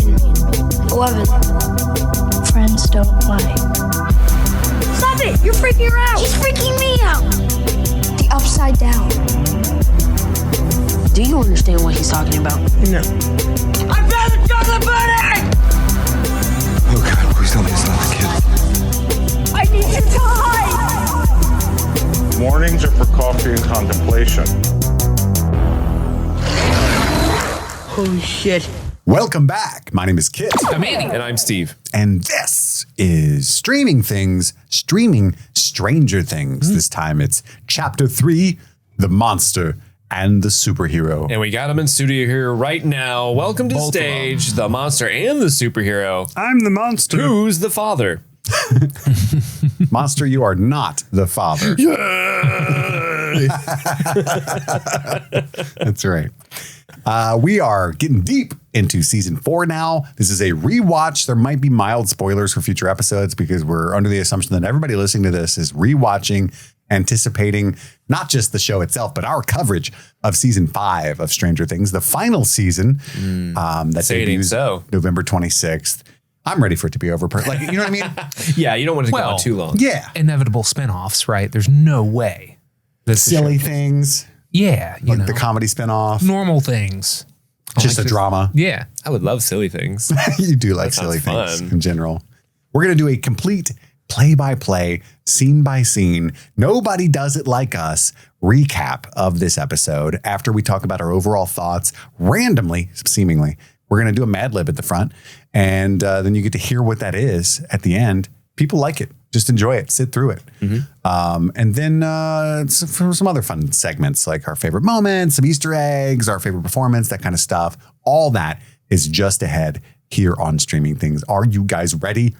11. Friends don't lie. Stop it! You're freaking her out! She's freaking me out! The upside down. Do you understand what he's talking about? No. I found the chocolate pudding! Oh God, please tell me it's not the kid. I need you to hide! Mornings are for coffee and contemplation. Holy shit. Welcome back. My name is Kit. I'm Andy. And I'm Steve. And this is Streaming Stranger Things. This time it's Chapter 3, The Monster and the Superhero. And we got him in studio here right now. Welcome to the stage, the monster and the superhero. I'm the monster. Who's the father? Monster, you are not the father. That's right. We are getting deep into season 4 now. This is a rewatch. There might be mild spoilers for future episodes because we're under the assumption that everybody listening to this is rewatching, anticipating not just the show itself, but our coverage of season 5 of Stranger Things, the final season that debuts November 26th. I'm ready for it to be over. Like, you know what I mean? Yeah, you don't want it to go on too long. Yeah. Inevitable spinoffs, right? There's no way. Silly things. Yeah. Like the comedy spinoff. Normal things. Just a drama. Yeah. I would love silly things. You do like silly things in general. We're going to do a complete play-by-play, scene-by-scene, nobody does it like us recap of this episode after we talk about our overall thoughts randomly, seemingly. We're going to do a MadLib at the front, and then you get to hear what that is at the end. People like it. Just enjoy it. Sit through it. And then for some other fun segments, like our favorite moments, some Easter eggs, our favorite performance, that kind of stuff. All that is just ahead here on Streaming Things. Are you guys ready?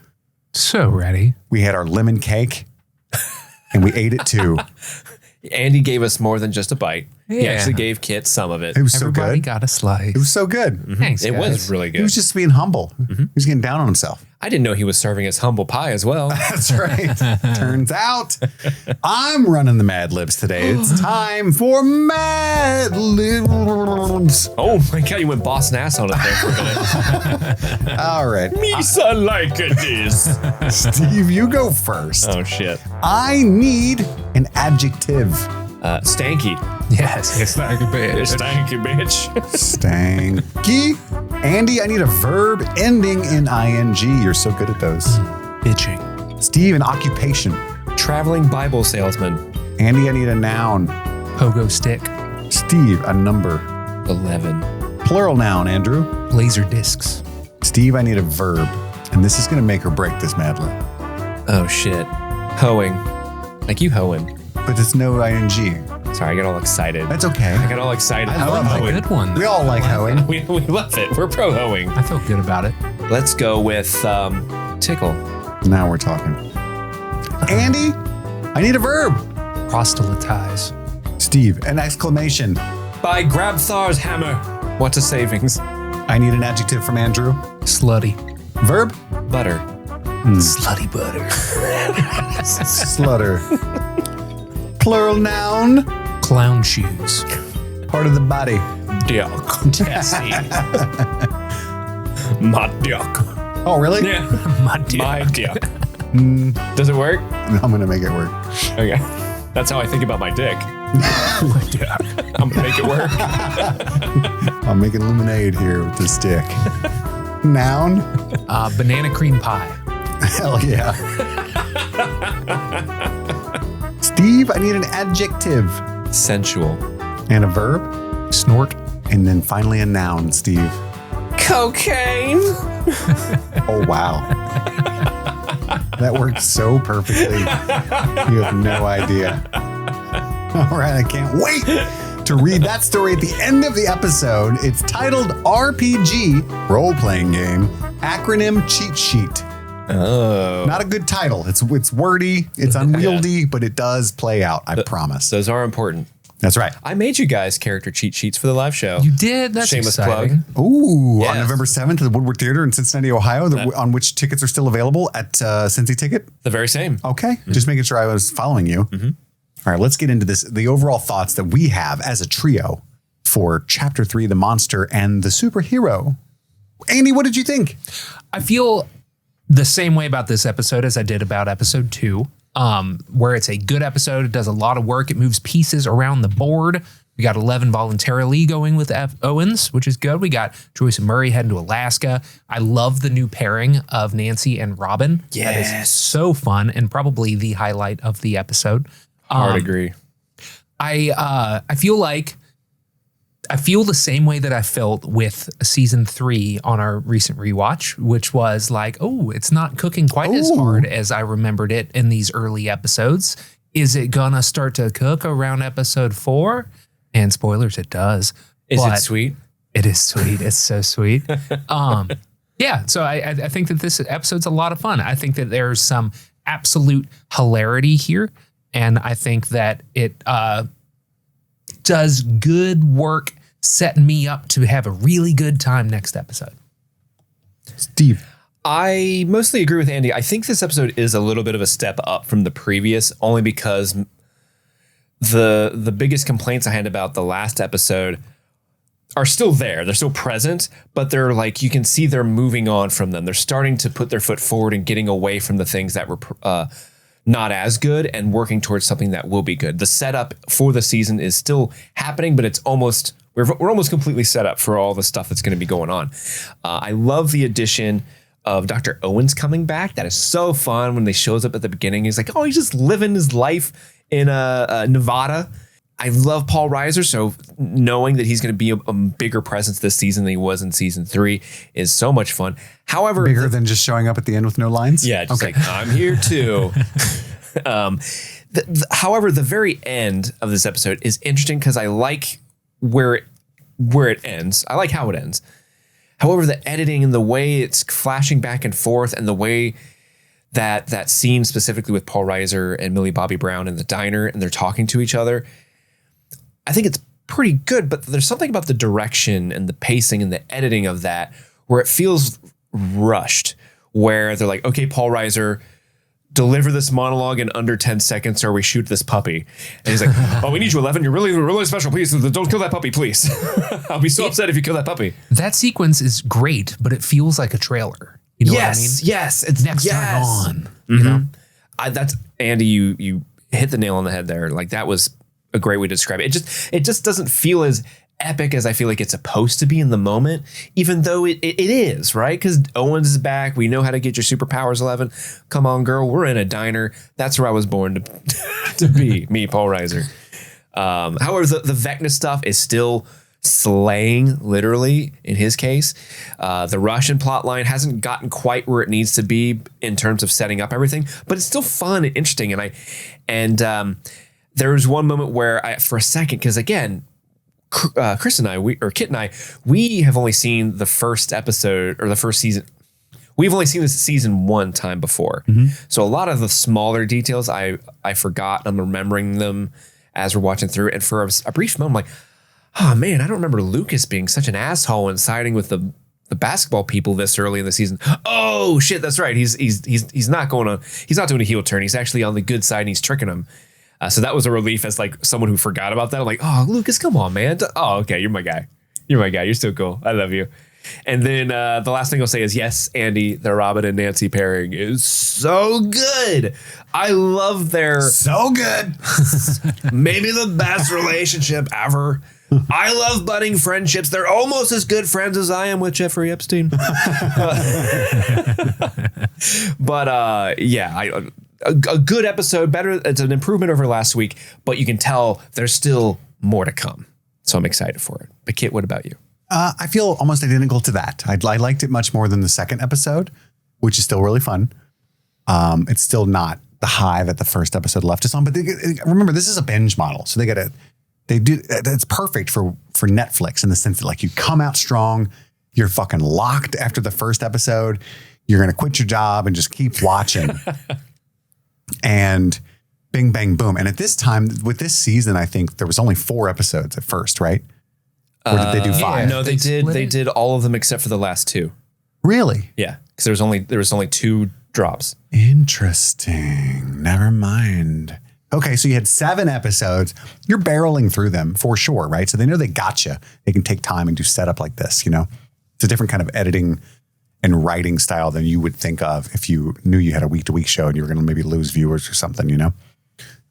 So ready. We had our lemon cake, and we ate it too. Andy gave us more than just a bite. Yeah. He actually gave Kit some of it. It was Everybody so good. got a slice. It was so good. Thanks, It guys. was really good. He was just being humble. He was getting down on himself. I didn't know he was serving us humble pie as well. That's right. Turns out I'm running the MadLibs today. It's time for MadLibs. Oh my God, you went boss nass on it there for a minute. All right. Misa like it is. Steve, you go first. Oh shit. I need an adjective. Stanky. Yes. It's like a bit. Stanky bitch. Stanky. Andy, I need a verb ending in ing. You're so good at those. Bitching. Steve, an occupation. Traveling Bible salesman. Andy, I need a noun. Pogo stick. Steve, a number. 11. Plural noun, Andrew. Laser discs. Steve, I need a verb. And this is going to make or break this MadLib. Oh shit. Hoeing. Like you hoeing. But it's no ing. Sorry, I got all excited. That's okay. I got all excited. I love A hoeing. good one. We all like hoeing. We love it. We're pro hoeing. I felt good about it. Let's go with tickle. Now we're talking. Andy, I need a verb. Proselytize. Steve, an exclamation. By Grabthar's hammer. What's a savings? I need an adjective from Andrew. Slutty. Verb. Butter. Slutty butter. Slutter. Plural noun. Clown shoes. Part of the body. Dick. Testy. My dick. Oh, really? Yeah. My dick. My dick. Does it work? I'm going to make it work. Okay. That's how I think about my dick. My dick. I'm going to make it work. I'm making lemonade here with this stick. Noun. Banana cream pie. Hell yeah. Steve, I need an adjective. Sensual. And a verb. Snort. And then finally a noun, Steve. Cocaine. Oh, wow. That worked so perfectly. You have no idea. All right, I can't wait to read that story at the end of the episode. It's titled RPG, role-playing game, acronym cheat sheet. Oh. Not a good title. It's wordy, it's unwieldy, but it does play out, I promise. Those are important. That's right. I made you guys character cheat sheets for the live show. You did? That's Shameless exciting. plug. Ooh, Yes. on November 7th at the Woodward Theater in Cincinnati, Ohio, on which tickets are still available at Cincy Ticket. The very same. Okay. Just making sure I was following you. All right, let's get into this. The overall thoughts that we have as a trio for Chapter 3, The Monster and the Superhero. Andy, what did you think? I feel the same way about this episode as I did about episode 2, where it's a good episode. It does a lot of work. It moves pieces around the board. We got 11 voluntarily going with Owens, which is good. We got Joyce and Murray heading to Alaska. I love the new pairing of Nancy and Robin. Yes. That is so fun and probably the highlight of the episode. Hard agree. I feel the same way that I felt with season 3 on our recent rewatch, which was like, oh, it's not cooking quite as hard as I remembered it in these early episodes. Is it gonna start to cook around episode 4? And spoilers, it does. Is it sweet? It is sweet. It's so sweet. Yeah, so I think that this episode's a lot of fun. I think that there's some absolute hilarity here. And I think that it does good work setting me up to have a really good time next episode. Steve. I mostly agree with Andy. I think this episode is a little bit of a step up from the previous, only because the biggest complaints I had about the last episode are still there. They're still present, but they're like, you can see they're moving on from them. They're starting to put their foot forward and getting away from the things that were not as good and working towards something that will be good. The setup for the season is still happening, but it's almost, we're almost completely set up for all the stuff that's going to be going on. I love the addition of Dr. Owens coming back. That is so fun when they shows up at the beginning. He's like, oh, he's just living his life in Nevada. I love Paul Reiser, so knowing that he's going to be a bigger presence this season than he was in season 3 is so much fun. However, bigger than just showing up at the end with no lines? Yeah, just like, I'm here too. However, the very end of this episode is interesting because I like where it ends. I like how it ends. However, the editing and the way it's flashing back and forth and the way that scene specifically with Paul Reiser and Millie Bobby Brown in the diner and they're talking to each other, I think it's pretty good, but there's something about the direction and the pacing and the editing of that where it feels rushed, where they're like, okay, Paul Reiser, deliver this monologue in under 10 seconds or we shoot this puppy. And he's like, oh, we need you, 11. You're really, really special. Please don't kill that puppy, please. I'll be so upset if you kill that puppy. That sequence is great, but it feels like a trailer. You know what I mean? Yes. It's next time on. Mm-hmm. You know? That's Andy, you hit the nail on the head there. Like that was a great way to describe it. It just doesn't feel as epic as I feel like it's supposed to be in the moment, even though it is, right? Because Owens is back. We know how to get your superpowers, 11. Come on, girl. We're in a diner. That's where I was born to be, me, Paul Reiser. However, the Vecna stuff is still slaying, literally, in his case. The Russian plot line hasn't gotten quite where it needs to be in terms of setting up everything, but it's still fun and interesting. And there was one moment where for a second, because again, Chris and I, Kit and I, we have only seen the first episode or the first season. We've only seen this season one time before. Mm-hmm. So a lot of the smaller details I forgot. I'm remembering them as we're watching through. And for a brief moment, I'm like, oh man, I don't remember Lucas being such an asshole and siding with the basketball people this early in the season. Oh shit, that's right. He's not going on. He's not doing a heel turn. He's actually on the good side and he's tricking him. So that was a relief as like someone who forgot about that. I'm like, oh, Lucas, come on, man. Oh, okay. You're my guy. You're still cool. I love you. And then the last thing I'll say is, yes, Andy, the Robin and Nancy pairing is so good. I love their... So good. Maybe the best relationship ever. I love budding friendships. They're almost as good friends as I am with Jeffrey Epstein. But yeah, a good episode, better. It's an improvement over last week, but you can tell there's still more to come. So I'm excited for it. But Kit, what about you? I feel almost identical to that. I liked it much more than the second episode, which is still really fun. It's still not the high that the first episode left us on, but remember, this is a binge model. So it's perfect for Netflix in the sense that like you come out strong, you're fucking locked after the first episode, you're going to quit your job and just keep watching. And bing, bang, boom. And at this time, with this season, I think there was only 4 episodes at first, right? Or did they do 5? No, they did all of them except for the last 2. Really? Yeah, because there was only 2 drops. Interesting. Never mind. Okay, so you had 7 episodes. You're barreling through them for sure, right? So they know they got you. They can take time and do setup like this, you know? It's a different kind of editing and writing style than you would think of if you knew you had a week-to-week show and you were going to maybe lose viewers or something, you know?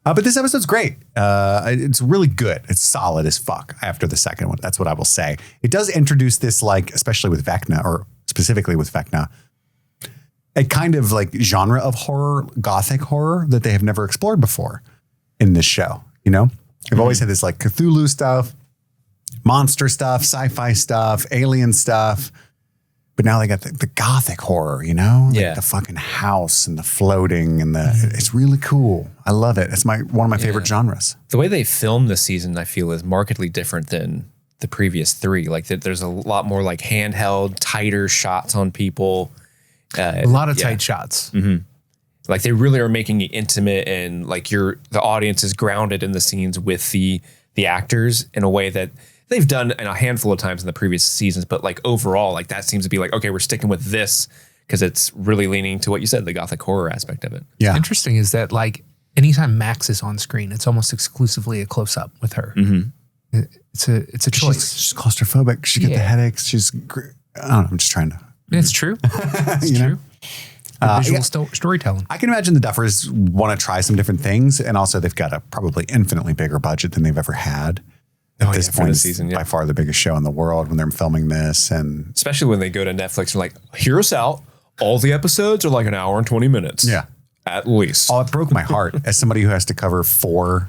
But this episode's great. It's really good. It's solid as fuck after the second one. That's what I will say. It does introduce this, like, especially with Vecna, or specifically with Vecna, a kind of like genre of horror, gothic horror that they have never explored before in this show. You know, they've always had this like Cthulhu stuff, monster stuff, sci-fi stuff, alien stuff. But now they got the gothic horror, you know, like the fucking house and the floating and it's really cool. I love it. It's one of my favorite genres. The way they filmed this season, I feel, is markedly different than the previous three. Like there's a lot more like handheld, tighter shots on people. A lot of tight shots. Mm-hmm. Like they really are making it intimate, and like the audience is grounded in the scenes with the actors in a way that they've done in a handful of times in the previous seasons, but like overall, like that seems to be like, okay, we're sticking with this because it's really leaning to what you said, the gothic horror aspect of it. Yeah. Interesting is that like anytime Max is on screen, it's almost exclusively a close up with her. Mm-hmm. It's a choice. She's claustrophobic. She get the headaches. I don't know. I'm just trying to. It's true. It's true. Visual storytelling. I can imagine the Duffers want to try some different things, and also they've got a probably infinitely bigger budget than they've ever had. At this point, this season, by far the biggest show in the world when they're filming this, and especially when they go to Netflix and like, hear us out. All the episodes are like an hour and 20 minutes. Yeah, at least. Oh, it broke my heart as somebody who has to cover 4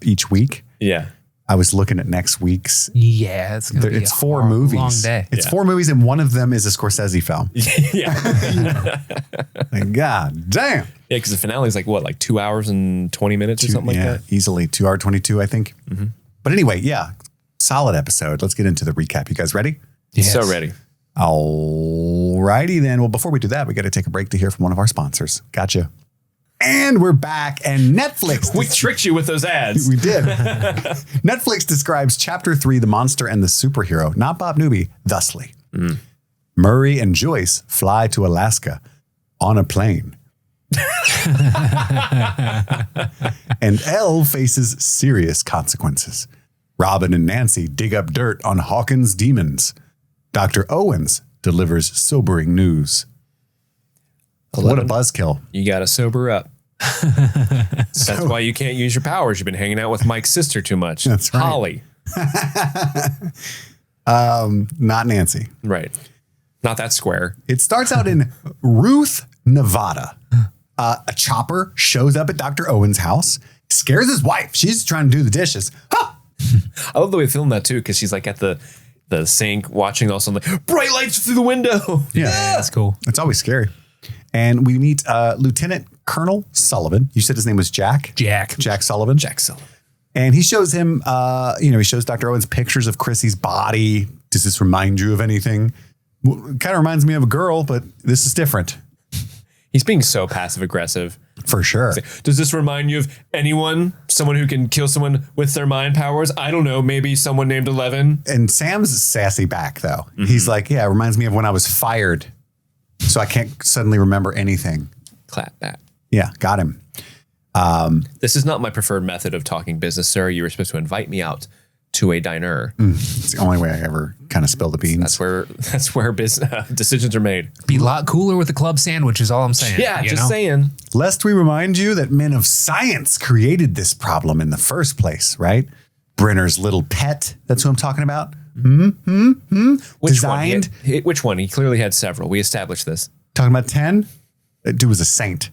each week. Yeah, I was looking at next week's. Yeah, it's 4 movies. Long day. It's 4 movies, and one of them is a Scorsese film. Yeah, like, God damn. Yeah, because the finale is like what, like 2 hours and 20 minutes or something like that. Easily 2 hour 22, I think. Mm-hmm. But anyway, yeah, solid episode. Let's get into the recap. You guys ready? Yes. So ready. All righty then. Well, before we do that, we got to take a break to hear from one of our sponsors. Gotcha. And we're back. And Netflix. We tricked you with those ads. We did. Netflix describes Chapter 3, The Monster and the Superhero, not Bob Newby, thusly. Murray and Joyce fly to Alaska on a plane. And Elle faces serious consequences. Robin and Nancy dig up dirt on Hawkins' demons. Dr. Owens delivers sobering news. 11. What a buzzkill. You got to sober up. That's why you can't use your powers. You've been hanging out with Mike's sister too much. That's right. Holly. Not Nancy. Right. Not that square. It starts out in Ruth, Nevada. A chopper shows up at Dr. Owens' house, scares his wife. She's trying to do the dishes. Huh! I love the way they filmed that too, because she's like at the sink watching also like bright lights through the window. Yeah, that's cool. It's always scary. And we meet Lieutenant Colonel Sullivan. You said his name was Jack? Jack Sullivan. Jack Sullivan. And he shows him, he shows Dr. Owens pictures of Chrissy's body. Does this remind you of anything? Well, it kind of reminds me of a girl, but this is different. He's being so passive aggressive. For sure. Does this remind you of anyone? Someone who can kill someone with their mind powers? I don't know. Maybe someone named 11. And Sam's sassy back, though. Mm-hmm. He's like, yeah, it reminds me of when I was fired. So I can't suddenly remember anything. Clap back. Yeah, got him. This is not my preferred method of talking business, sir. You were supposed to invite me out to a diner. It's the only way I ever kind of spill the beans. That's where business decisions are made. Be a lot cooler with a club sandwich is all I'm saying. Yeah, saying. Lest we remind you that men of science created this problem in the first place, right? Brenner's little pet. That's who I'm talking about. Which one? He clearly had several. We established this. Talking about 10? That dude was a saint.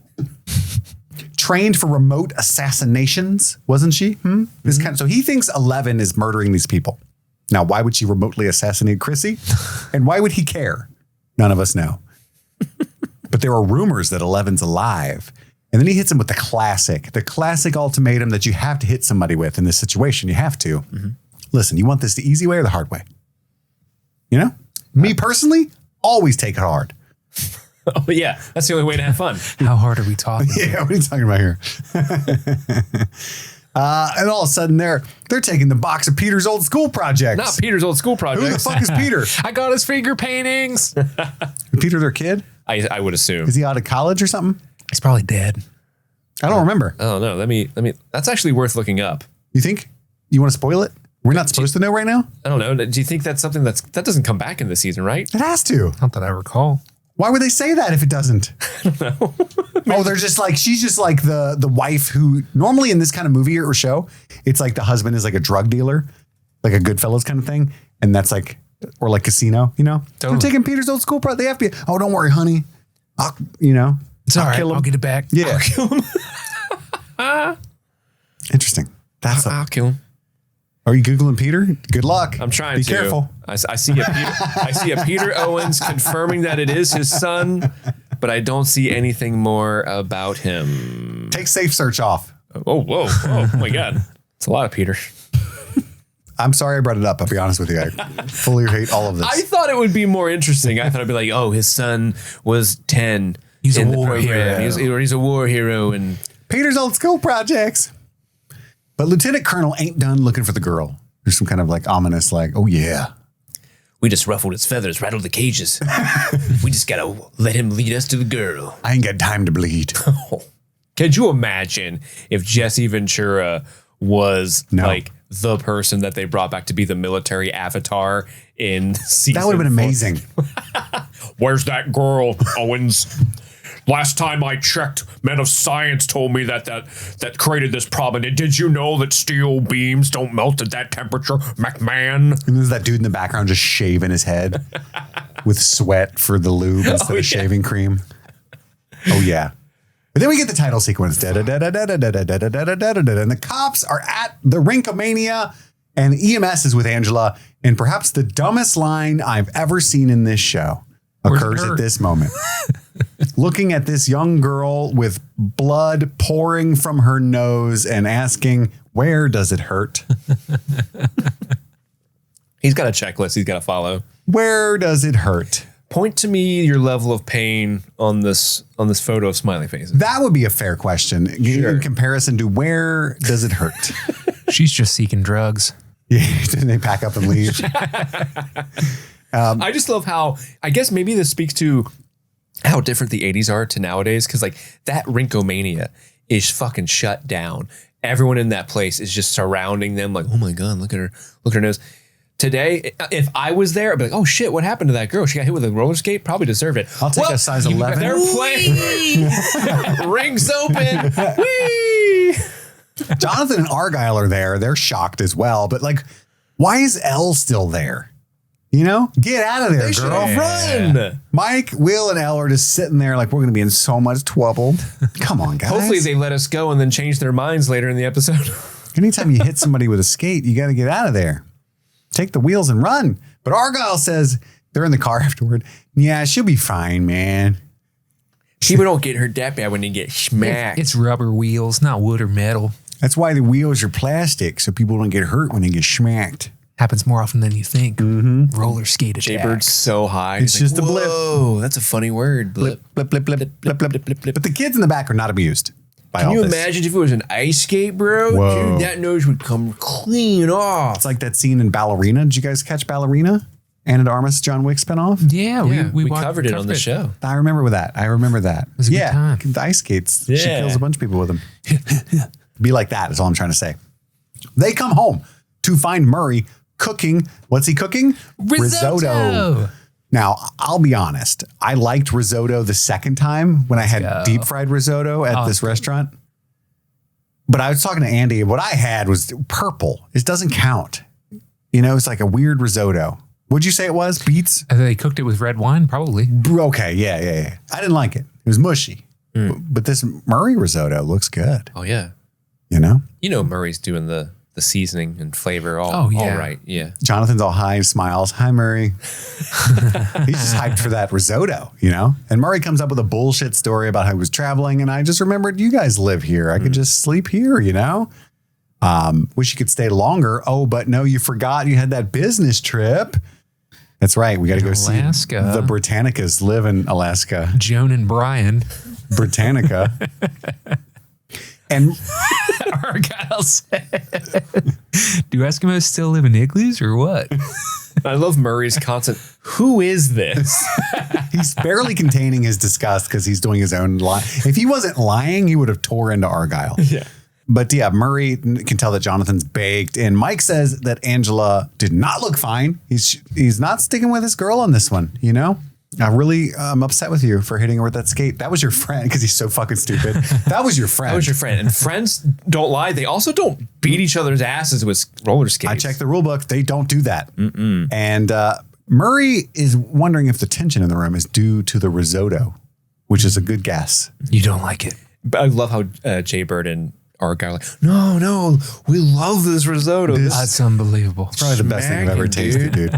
Trained for remote assassinations, wasn't she? So he thinks 11 is murdering these people. Now, why would she remotely assassinate Chrissy? And why would he care? None of us know. But there are rumors that 11's alive. And then he hits him with the classic ultimatum that you have to hit somebody with in this situation. You have to. Listen, you want this the easy way or the hard way? You know? Me personally, always take it hard. Oh, yeah. That's the only way to have fun. How hard are we talking? Yeah, what are you talking about here? And all of a sudden, they're taking the box of Peter's old school projects. Not Peter's old school projects. Who the fuck is Peter? I got his finger paintings. Peter, their kid? I would assume. Is he out of college or something? He's probably dead. I don't remember. Oh, no. Let me. That's actually worth looking up. You think? You want to spoil it? We're not supposed to know right now? I don't know. Do you think that's something that doesn't come back in this season, right? It has to. Not that I recall. Why would they say that if it doesn't? I don't know. Oh, they're just like, she's just like the wife who normally in this kind of movie or show, it's like the husband is like a drug dealer, like a Goodfellas kind of thing. And that's like, or like Casino, you know? Totally. I'm taking Peter's old school project. The FBI. Oh, don't worry, honey. It's all right. kill him. I'll get it back. Yeah. I'll kill him. Interesting. I'll kill him. Are you Googling Peter? Good luck. I'm trying Be to. careful. I see a Peter Owens confirming that it is his son, but I don't see anything more about him. Take safe search off. Oh, whoa. Oh my God. It's a lot of Peter. I'm sorry I brought it up. I'll be honest with you. I fully hate all of this. I thought it would be more interesting. I thought it'd be like, oh, his son was 10. He's a in the war program. hero. He's a war hero. And Peter's old school projects. But Lieutenant Colonel ain't done looking for the girl. There's some kind of like ominous, like, oh yeah. we just ruffled his feathers, rattled the cages. We just got to let him lead us to the girl. I ain't got time to bleed. Could you imagine if Jesse Ventura was No. like the person that they brought back to be the military avatar in season That would have been 4? amazing. Where's that girl, Owens? Last time I checked, men of science told me that created this problem. And did you know that steel beams don't melt at that temperature, McMahon? And there's that dude in the background just shaving his head with sweat for the lube instead of shaving cream. Oh, yeah. But then we get the title sequence. And the cops are at the Rinkomania and EMS is with Angela. And perhaps the dumbest line I've ever seen in this show occurs at this moment. Looking at this young girl with blood pouring from her nose and asking, where does it hurt? He's got a checklist he's got to follow. Where does it hurt? Point to me your level of pain on this photo of smiley faces. That would be a fair question in comparison to where does it hurt? She's just seeking drugs. Yeah, then they pack up and leave. I just love how, I guess maybe this speaks to how different the 80s are to nowadays. Cause like that Rinkomania is fucking shut down. Everyone in that place is just surrounding them like, oh my God, look at her nose. Today, if I was there, I'd be like, oh shit, what happened to that girl? She got hit with a roller skate? Probably deserved it. I'll take a size 11. They're playing. Rings open. Whee! Jonathan and Argyle are there. They're shocked as well. But like, why is Elle still there? You know, get out of there, girl. Run. Mike, Will, and Elle are just sitting there like, we're going to be in so much trouble. Come on, guys. Hopefully they let us go and then change their minds later in the episode. Anytime you hit somebody with a skate, you got to get out of there. Take the wheels and run. But Argyle says they're in the car afterward. Yeah, she'll be fine, man. People don't get hurt that bad when they get smacked. It's rubber wheels, not wood or metal. That's why the wheels are plastic, so people don't get hurt when they get smacked. Happens more often than you think. Mm-hmm. Roller skate attack. Jaybird's so high. It's just a blip. Whoa, that's a funny word. Blip. Blip, blip, blip, blip, blip, blip, blip. But the kids in the back are not amused by Can all you this. imagine if it was an ice skate, bro? Whoa. Dude, that nose would come clean off. It's like that scene in Ballerina. Did you guys catch Ballerina? Anna de Armas, John Wick spinoff? Yeah, we covered it on the show. I remember that. It was a good time. The ice skates. She Yeah. kills a bunch of people with them. Be like that is all I'm trying to say. They come home to find Murray cooking. What's he cooking? Risotto. Now, I'll be honest. I liked risotto the second time when I had deep fried risotto at this restaurant. But I was talking to Andy. What I had was purple. It doesn't count. You know, it's like a weird risotto. What'd you say it was? Beets? They cooked it with red wine, probably. Okay, yeah. I didn't like it. It was mushy. But this Murray risotto looks good. Oh, yeah. You know? You know Murray's doing the seasoning and flavor all right. Yeah. Jonathan's all high and smiles. Hi, Murray. He's just hyped for that risotto, you know? And Murray comes up with a bullshit story about how he was traveling. And I just remembered you guys live here. I could just sleep here, you know? Wish you could stay longer. Oh, but no, you forgot you had that business trip. That's right. We got to go Alaska. See the Britannicas live in Alaska. Joan and Brian. Britannica. And Argyle said, do Eskimos still live in igloos or what? I love Murray's constant, who is this? he's barely containing his disgust because he's doing his own lie. If he wasn't lying, he would have tore into Argyle. Yeah. But yeah, Murray can tell that Jonathan's baked, and Mike says that Angela did not look fine. He's not sticking with his girl on this one, you know? I'm upset with you for hitting her with that skate. That was your friend, because he's so fucking stupid. That was your friend. That was your friend. And friends don't lie. They also don't beat each other's asses with roller skates. I checked the rule book. They don't do that. And Murray is wondering if the tension in the room is due to the risotto, which is a good guess. You don't like it. But I love how Jay Bird and Art are like, no, we love this risotto. That's unbelievable. Probably the best thing I've ever tasted, dude.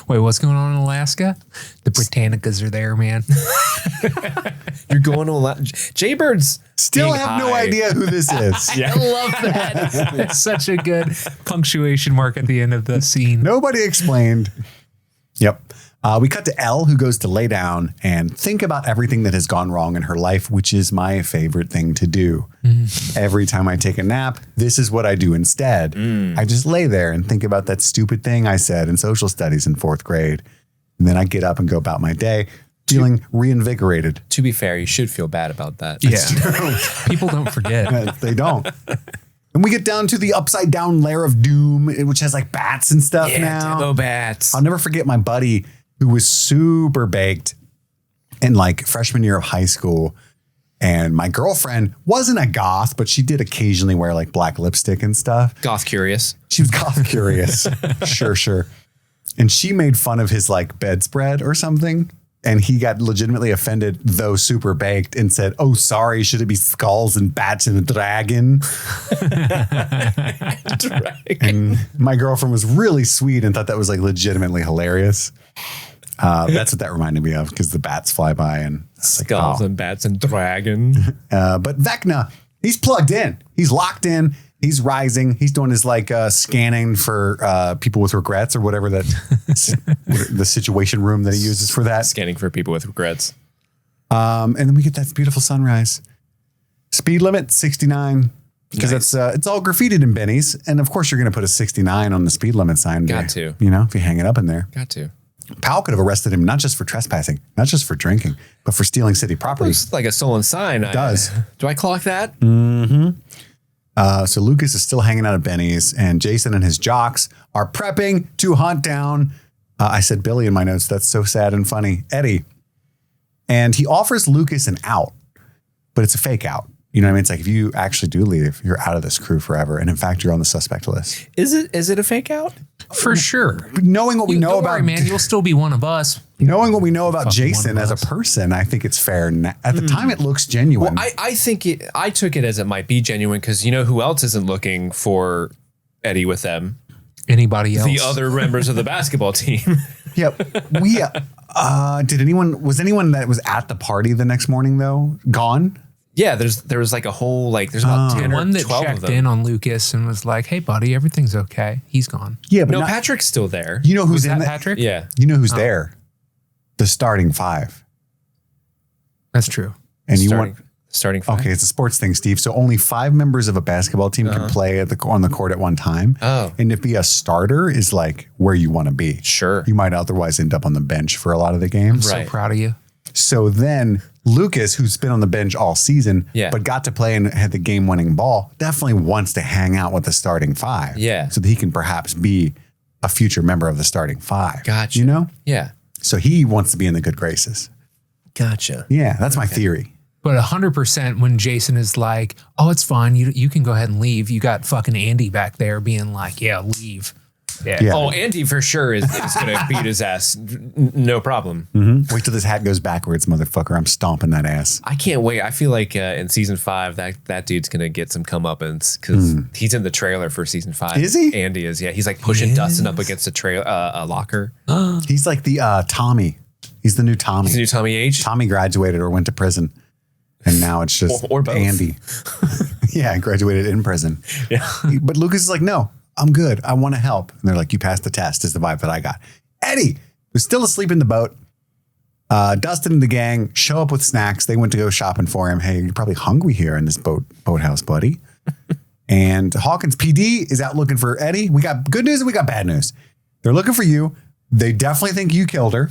Wait, what's going on in Alaska? The Britannicas are there, man. You're going to Alaska. Jay Bird's still have no idea who this is. I love that. It's such a good punctuation mark at the end of the scene. Nobody explained. Yep. We cut to Elle, who goes to lay down and think about everything that has gone wrong in her life, which is my favorite thing to do. Every time I take a nap, this is what I do instead. I just lay there and think about that stupid thing I said in social studies in 4th grade. And then I get up and go about my day feeling reinvigorated. To be fair, you should feel bad about that. Yeah. People don't forget. They don't. And we get down to the upside down lair of doom, which has like bats and stuff now. Demo bats. I'll never forget my buddy who was super baked in like freshman year of high school. And my girlfriend wasn't a goth, but she did occasionally wear like black lipstick and stuff. Goth curious. She was goth curious. Sure. And she made fun of his like bedspread or something. And he got legitimately offended, though super baked, and said, "Oh, sorry, should it be skulls and bats and a dragon?" And my girlfriend was really sweet and thought that was like legitimately hilarious. That's what that reminded me of, because the bats fly by and skulls and bats and dragon. But Vecna, he's plugged in. He's locked in. He's rising. He's doing his like scanning for people with regrets or whatever that the situation room that he uses for that. Scanning for people with regrets. And then we get that beautiful sunrise. Speed limit 69, because it's all graffitied in Benny's, and of course you're going to put a 69 on the speed limit sign. Got to. You know, if you hang it up in there. Got to. Powell could have arrested him not just for trespassing, not just for drinking, but for stealing city property. Looks like a stolen sign. It does. Do I clock that? So Lucas is still hanging out at Benny's, and Jason and his jocks are prepping to hunt down, I said Billy in my notes. That's so sad and funny. Eddie. And he offers Lucas an out, but it's a fake out. You know what I mean? It's like, if you actually do leave, you're out of this crew forever. And in fact, you're on the suspect list. Is it a fake out? For sure. Knowing what we know don't about, worry, man, you'll still be one of us. Knowing what we know about Jason as a person, I think it's fair. At the time, it looks genuine. Well, I think I took it as it might be genuine, because you know who else isn't looking for Eddie with them? Anybody else? The other members of the basketball team. Yep. Was anyone that was at the party the next morning though gone? Yeah, there was like a whole, like, there's about 10 one or that 12 of checked them. in on Lucas and was like, "Hey, buddy, everything's okay." He's gone. Yeah, but No, Patrick's still there. You know who's Was in that the, Patrick? Yeah. You know who's there? The starting five. That's true. And Starting five. Okay, it's a sports thing, Steve. So only 5 members of a basketball team can play on the court at one time. Oh. And to be a starter is like where you want to be. Sure. You might otherwise end up on the bench for a lot of the games. Right. So proud of you. So then Lucas, who's been on the bench all season, but got to play and had the game-winning ball, definitely wants to hang out with the starting 5. Yeah. So that he can perhaps be a future member of the starting 5. Gotcha. You know? Yeah. So he wants to be in the good graces. Gotcha. Yeah, that's my theory. But 100% when Jason is like, "Oh, it's fine. You can go ahead and leave." You got fucking Andy back there being like, "Yeah, leave." Yeah. Yeah. Oh, Andy for sure is going to beat his ass. No problem. Mm-hmm. Wait till this hat goes backwards, motherfucker. I'm stomping that ass. I can't wait. I feel like in season 5, that dude's going to get some comeuppance, because he's in the trailer for season 5. Is he? Andy is. Yeah. He's like pushing Dustin up against a locker. He's like the Tommy. He's the new Tommy. He's the new Tommy H. Tommy graduated or went to prison. And now it's just Or both. Andy. Yeah, graduated in prison. Yeah. But Lucas is like, "No, I'm good. I want to help." And they're like, "You passed the test," is the vibe that I got. Eddie was still asleep in the boat. Dustin and the gang show up with snacks. They went to go shopping for him. "Hey, you're probably hungry here in this boathouse, buddy." And Hawkins PD is out looking for Eddie. We got good news and we got bad news. They're looking for you. They definitely think you killed her.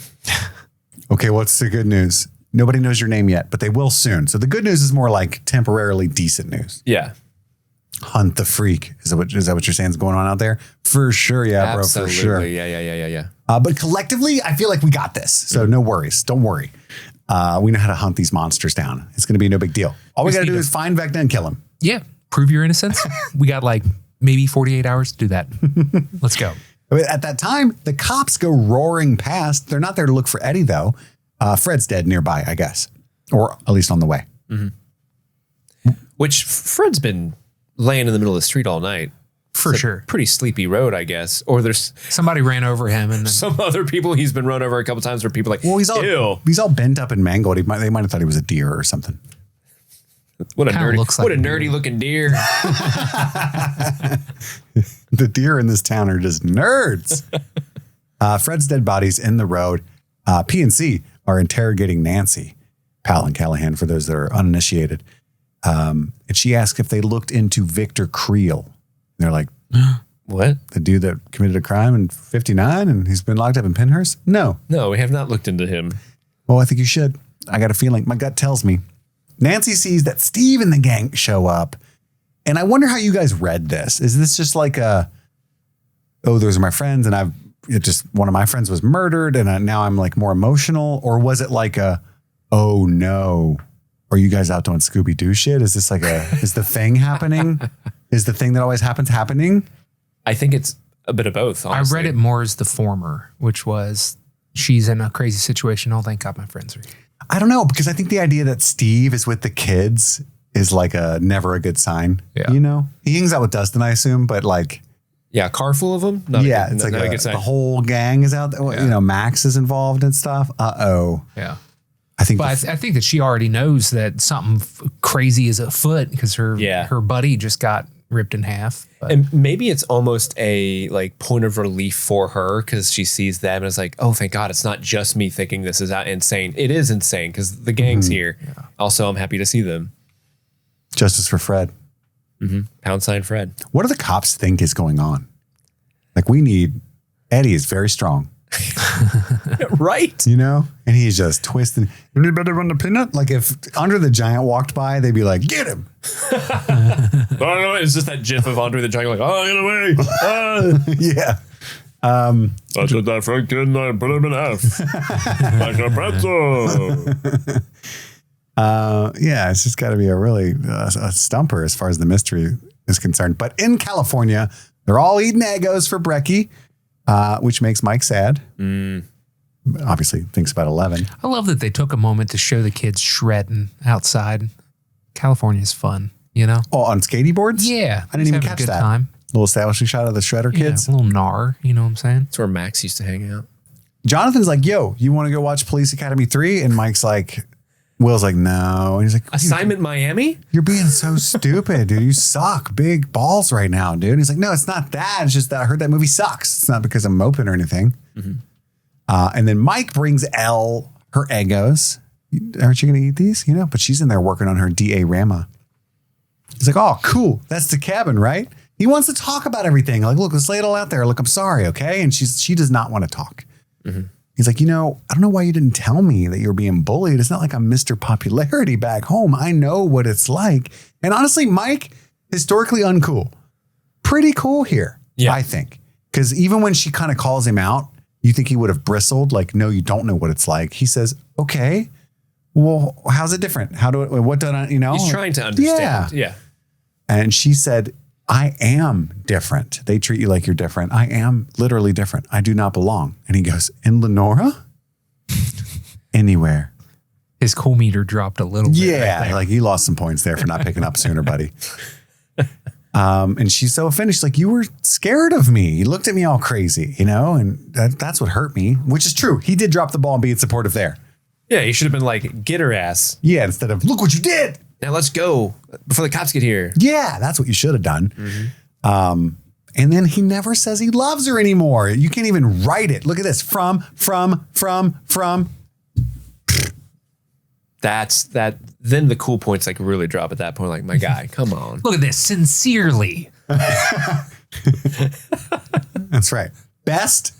Okay, what's the good news? Nobody knows your name yet, but they will soon. So the good news is more like temporarily decent news. Yeah. Hunt the freak. Is that what you're saying is going on out there? For sure. Yeah, Absolutely. bro, for sure. Yeah. But collectively, I feel like we got this. So no worries. Don't worry. We know how to hunt these monsters down. It's going to be no big deal. All we got to do is find Vecna and kill him. Yeah. Prove your innocence. We got like maybe 48 hours to do that. Let's go. At that time, the cops go roaring past. They're not there to look for Eddie, though. Fred's dead nearby, I guess. Or at least on the way. Mm-hmm. Which Fred's been laying in the middle of the street all night. For sure. Pretty sleepy road, I guess. Or there's somebody ran over him, and some other people he's been run over a couple times where people are like, well, he's all bent up and mangled. They might have thought he was a deer or something. What a Kinda looks like a nerdy deer. looking deer. The deer in this town are just nerds. Fred's dead body's in the road. P&C are interrogating Nancy, Pal and Callahan, for those that are uninitiated. And she asked if they looked into Victor Creel. And they're like, what? The dude that committed a crime in 59 and he's been locked up in Pinhurst? No, we have not looked into him. Well, I think you should. I got a feeling. My gut tells me. Nancy sees that Steve and the gang show up. And I wonder how you guys read this. Is this just like those are my friends and one of my friends was murdered and now I'm like more emotional? Or was it like oh no, are you guys out doing Scooby-Doo shit? Is this like is the thing happening? Is the thing that always happens happening? I think it's a bit of both, honestly. I read it more as the former, which was she's in a crazy situation. Oh, thank God my friends are here. I don't know, because I think the idea that Steve is with the kids is like never a good sign. Yeah. You know, he hangs out with Dustin, I assume, but like, yeah, a car full of them. It's like the whole gang is out there. Yeah. You know, Max is involved and stuff. Yeah. I think, I think that she already knows that something crazy is afoot because her buddy just got ripped in half. But. And maybe it's almost a like point of relief for her because she sees them and it's like, oh, thank God, it's not just me thinking this is insane. It is insane because the gang's here. Yeah. Also, I'm happy to see them. Justice for Fred. # Fred. What do the cops think is going on? Like Eddie is very strong. Right? You know? And he's just twisting. Anybody run the peanut? Like if Andre the Giant walked by, they'd be like, get him. Oh, it's just that gif of Andre the Giant like, oh, get away. Yeah. I took that front kid and I put him in half. Like a pretzel. Yeah, it's just got to be a really a stumper as far as the mystery is concerned. But in California, they're all eating Eggos for brekkie, which makes Mike sad. Obviously, thinks about 11. I love that they took a moment to show the kids shredding outside. California's fun, you know? Oh, on skateboards? Yeah. I didn't even catch that. Time. Little establishing shot of the shredder kids. A little gnar, you know what I'm saying? That's where Max used to hang out. Jonathan's like, yo, you want to go watch Police Academy 3? And Mike's like, Will's like, no. And he's like, Assignment Miami? You're being so stupid, dude. You suck big balls right now, dude. And he's like, no, it's not that. It's just that I heard that movie sucks. It's not because I'm moping or anything. And then Mike brings Elle her Eggos. Aren't you going to eat these? You know, but she's in there working on her DA Rama. He's like, oh, cool. That's the cabin, right? He wants to talk about everything. Like, look, let's lay it all out there. Look, I'm sorry, okay? And she does not want to talk. He's like, I don't know why you didn't tell me that you were being bullied. It's not like I'm Mr. Popularity back home. I know what it's like. And honestly, Mike, historically uncool. Pretty cool here, I think. Because even when she kind of calls him out, you think he would have bristled. Like, no, you don't know what it's like. He says, okay, well, how's it different? What do I, He's trying to understand. Yeah. And she said, I am different. They treat you like you're different. I am literally different. I do not belong. And he goes, in Lenora? Anywhere. His cool meter dropped a little bit. Yeah. Right there. Like you lost some points there for not picking up sooner, buddy. And she's so offended. She's like, you were scared of me. You looked at me all crazy, and that's what hurt me, which is true. He did drop the ball and be supportive there. Yeah. He should have been like, get her ass. Yeah. Instead of, look what you did. Now let's go before the cops get here. Yeah, that's what you should have done. And then he never says he loves her anymore. You can't even write it. Look at this. From. That's that. Then the cool points like really drop at that point. Like, my guy, come on. Look at this. Sincerely. That's right. Best.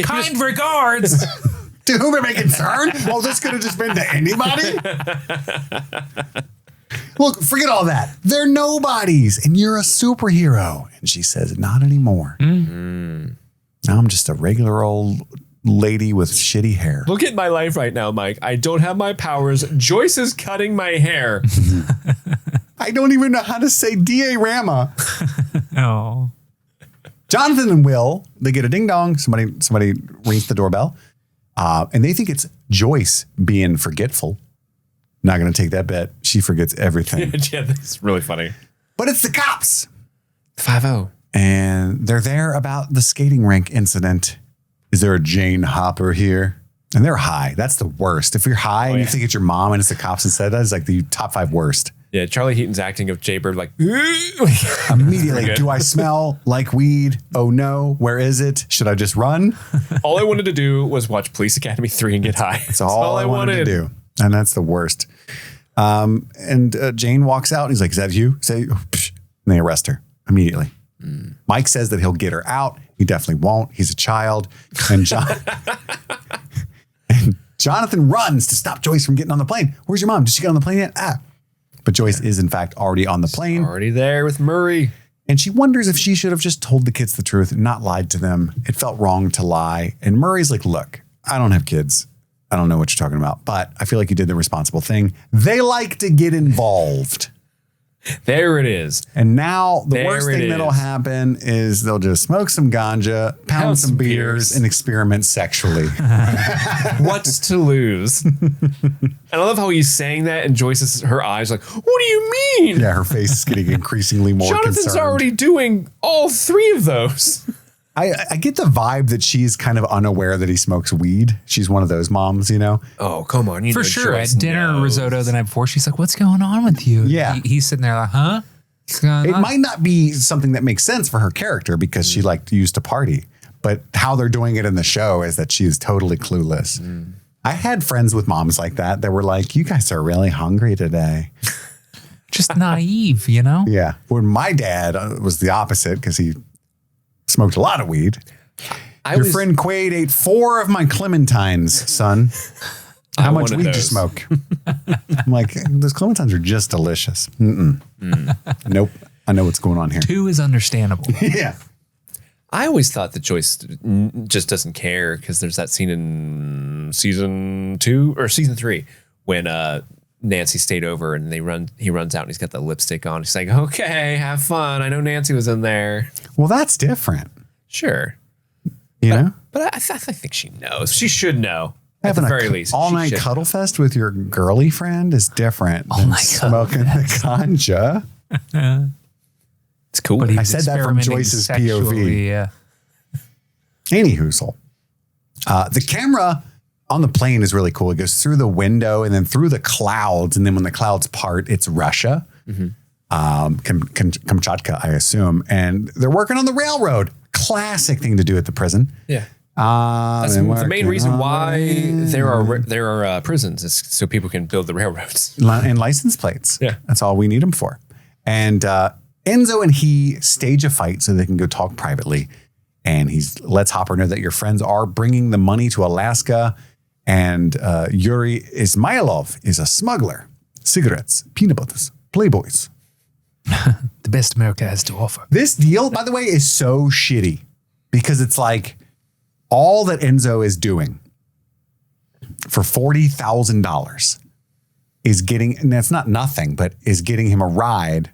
Kind regards. To whom it may concern? Well, this could have just been to anybody. Look, forget all that. They're nobodies, and you're a superhero. And she says, not anymore. Now I'm just a regular old lady with shitty hair. Look at my life right now, Mike. I don't have my powers. Joyce is cutting my hair. I don't even know how to say diorama. Oh. Jonathan and Will, they get a ding dong. Somebody rings the doorbell. And they think it's Joyce being forgetful. Not going to take that bet. She forgets everything. Yeah, that's really funny. But it's the cops. 5-0. And they're there about the skating rink incident. Is there a Jane Hopper here? And they're high. That's the worst. If you're high and you think it's your mom and it's the cops instead, that is like the top 5 worst. Yeah, Charlie Heaton's acting of Jaybird like Immediately, do I smell like weed? Oh no, where is it? Should I just run? All I wanted to do was watch Police Academy 3 and get high. That's all I wanted to do. And that's the worst. And Jane walks out and he's like, is that you? Say, and they arrest her immediately. Mike says that he'll get her out. He definitely won't. He's a child. And Jonathan runs to stop Joyce from getting on the plane. Where's your mom? Did she get on the plane yet? But Joyce is in fact already on the plane. Already there with Murray. And she wonders if she should have just told the kids the truth and not lied to them. It felt wrong to lie. And Murray's like, look, I don't have kids. I don't know what you're talking about, but I feel like you did the responsible thing. They like to get involved. There it is. And now the worst thing that'll happen is they'll just smoke some ganja, pound some beers, and experiment sexually. What's to lose? And I love how he's saying that, and Joyce's her eyes like, what do you mean? Yeah, her face is getting increasingly more Jonathan's concerned. already doing all 3 of those. I get the vibe that she's kind of unaware that he smokes weed. She's one of those moms, you know? Oh, come on. For sure. At dinner risotto the night before, she's like, what's going on with you? Yeah. He's sitting there like, huh? It might not be something that makes sense for her character because she used to party. But how they're doing it in the show is that she is totally clueless. I had friends with moms like that were like, you guys are really hungry today. Just naive, you know? Yeah. When my dad was the opposite because he smoked a lot of weed. Your friend Quaid ate 4 of my clementines, son. How much weed did you smoke? I'm like, those clementines are just delicious. Nope. I know what's going on here. 2 is understandable. Yeah. I always thought that Joyce just doesn't care because there's that scene in season 2 or season 3 when Nancy stayed over and he runs out and he's got the lipstick on. He's like, okay, have fun. I know Nancy was in there. Well, that's different. Sure. You know? But I think she knows. She should know. Having at the very least. All-night cuddle fest with your girly friend is different than smoking the ganja. It's cool. But I said that from Joyce's POV. Yeah. Anyhoozle. The camera on the plane is really cool. It goes through the window and then through the clouds. And then when the clouds part, it's Russia. Kamchatka, I assume. And they're working on the railroad. Classic thing to do at the prison. Yeah. That's the main reason why there are prisons is so people can build the railroads. And license plates. Yeah. That's all we need them for. And Enzo and he stage a fight so they can go talk privately. And he lets Hopper know that your friends are bringing the money to Alaska. And Yuri Ismailov is a smuggler. Cigarettes, peanut butters, Playboys. The best America has to offer. This deal, by the way, is so shitty because it's like all that Enzo is doing for $40,000 is getting, and that's not nothing, but is getting him a ride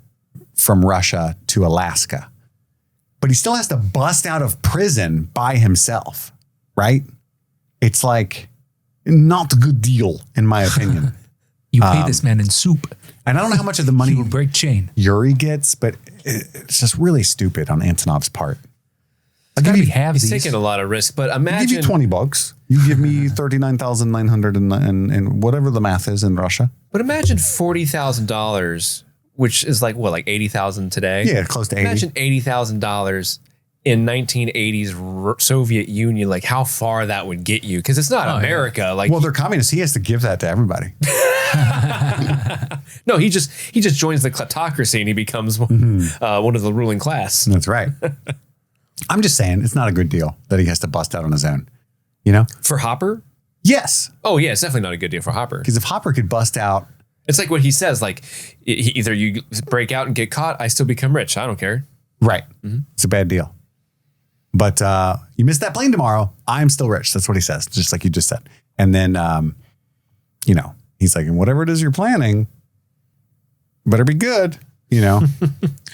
from Russia to Alaska. But he still has to bust out of prison by himself, right? It's like not a good deal, in my opinion. You pay this man in soup. And I don't know how much of the money He will break chain. Yuri gets, but it's just really stupid on Antonov's part. It's gotta be halvesies. He's taking a lot of risk, but I'll imagine give you $20. You give me 39,900 and whatever the math is in Russia. But imagine $40,000, which is like what, like 80,000 today? Yeah, close to 80. Imagine $80,000 in 1980s Soviet Union, like how far that would get you, because it's not America. Yeah. Like, well, they're communists. He has to give that to everybody. No, he just joins the kleptocracy and he becomes one of the ruling class. That's right. I'm just saying it's not a good deal that he has to bust out on his own. You know, for Hopper. Yes. Oh yeah, it's definitely not a good deal for Hopper. Because if Hopper could bust out It's like what he says, like either you break out and get caught, I still become rich. I don't care. Right. It's a bad deal. But you missed that plane tomorrow. I'm still rich. That's what he says, just like you just said. And then, you know, he's like, and whatever it is you're planning, better be good, you know.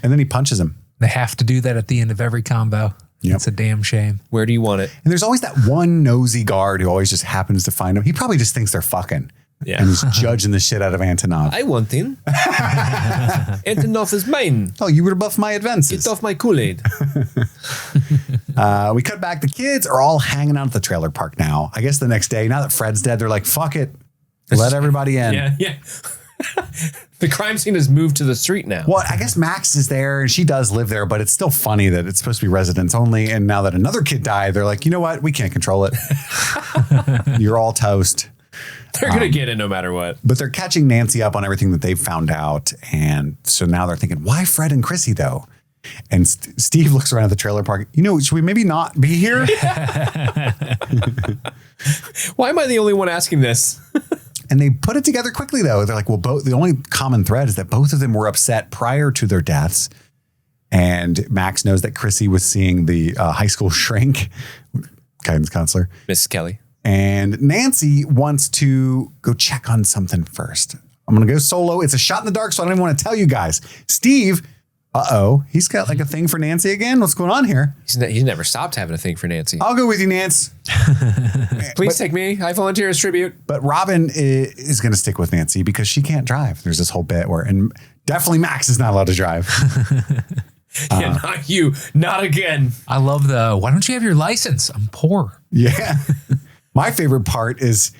And then he punches him. They have to do that at the end of every combo. Yep. It's a damn shame. Where do you want it? And there's always that one nosy guard who always just happens to find him. He probably just thinks they're fucking. Yeah. And he's judging the shit out of Antonov. I want him. Antonov is mine. Oh, you rebuff my advances. Get off my Kool-Aid. We cut back. The kids are all hanging out at the trailer park now. I guess the next day, now that Fred's dead, they're like, fuck it. Let everybody in. Yeah. The crime scene has moved to the street now. Well, I guess Max is there and she does live there, but it's still funny that it's supposed to be residents only. And now that another kid died, they're like, you know what? We can't control it. You're all toast. They're going to get it no matter what. But they're catching Nancy up on everything that they've found out. And so now they're thinking, why Fred and Chrissy, though? And Steve looks around at the trailer park. You know, should we maybe not be here? Why am I the only one asking this? And they put it together quickly, though. They're like, well, the only common thread is that both of them were upset prior to their deaths. And Max knows that Chrissy was seeing the high school shrink, guidance counselor, Mrs. Kelly. And Nancy wants to go check on something first. I'm going to go solo. It's a shot in the dark, so I don't even want to tell you guys. Steve, he's got like a thing for Nancy again. What's going on here? He's never stopped having a thing for Nancy. I'll go with you, Nance. Please take me. I volunteer as tribute. But Robin is going to stick with Nancy because she can't drive. There's this whole bit where, and definitely Max is not allowed to drive. Yeah, not you. Not again. I love why don't you have your license? I'm poor. Yeah. My favorite part is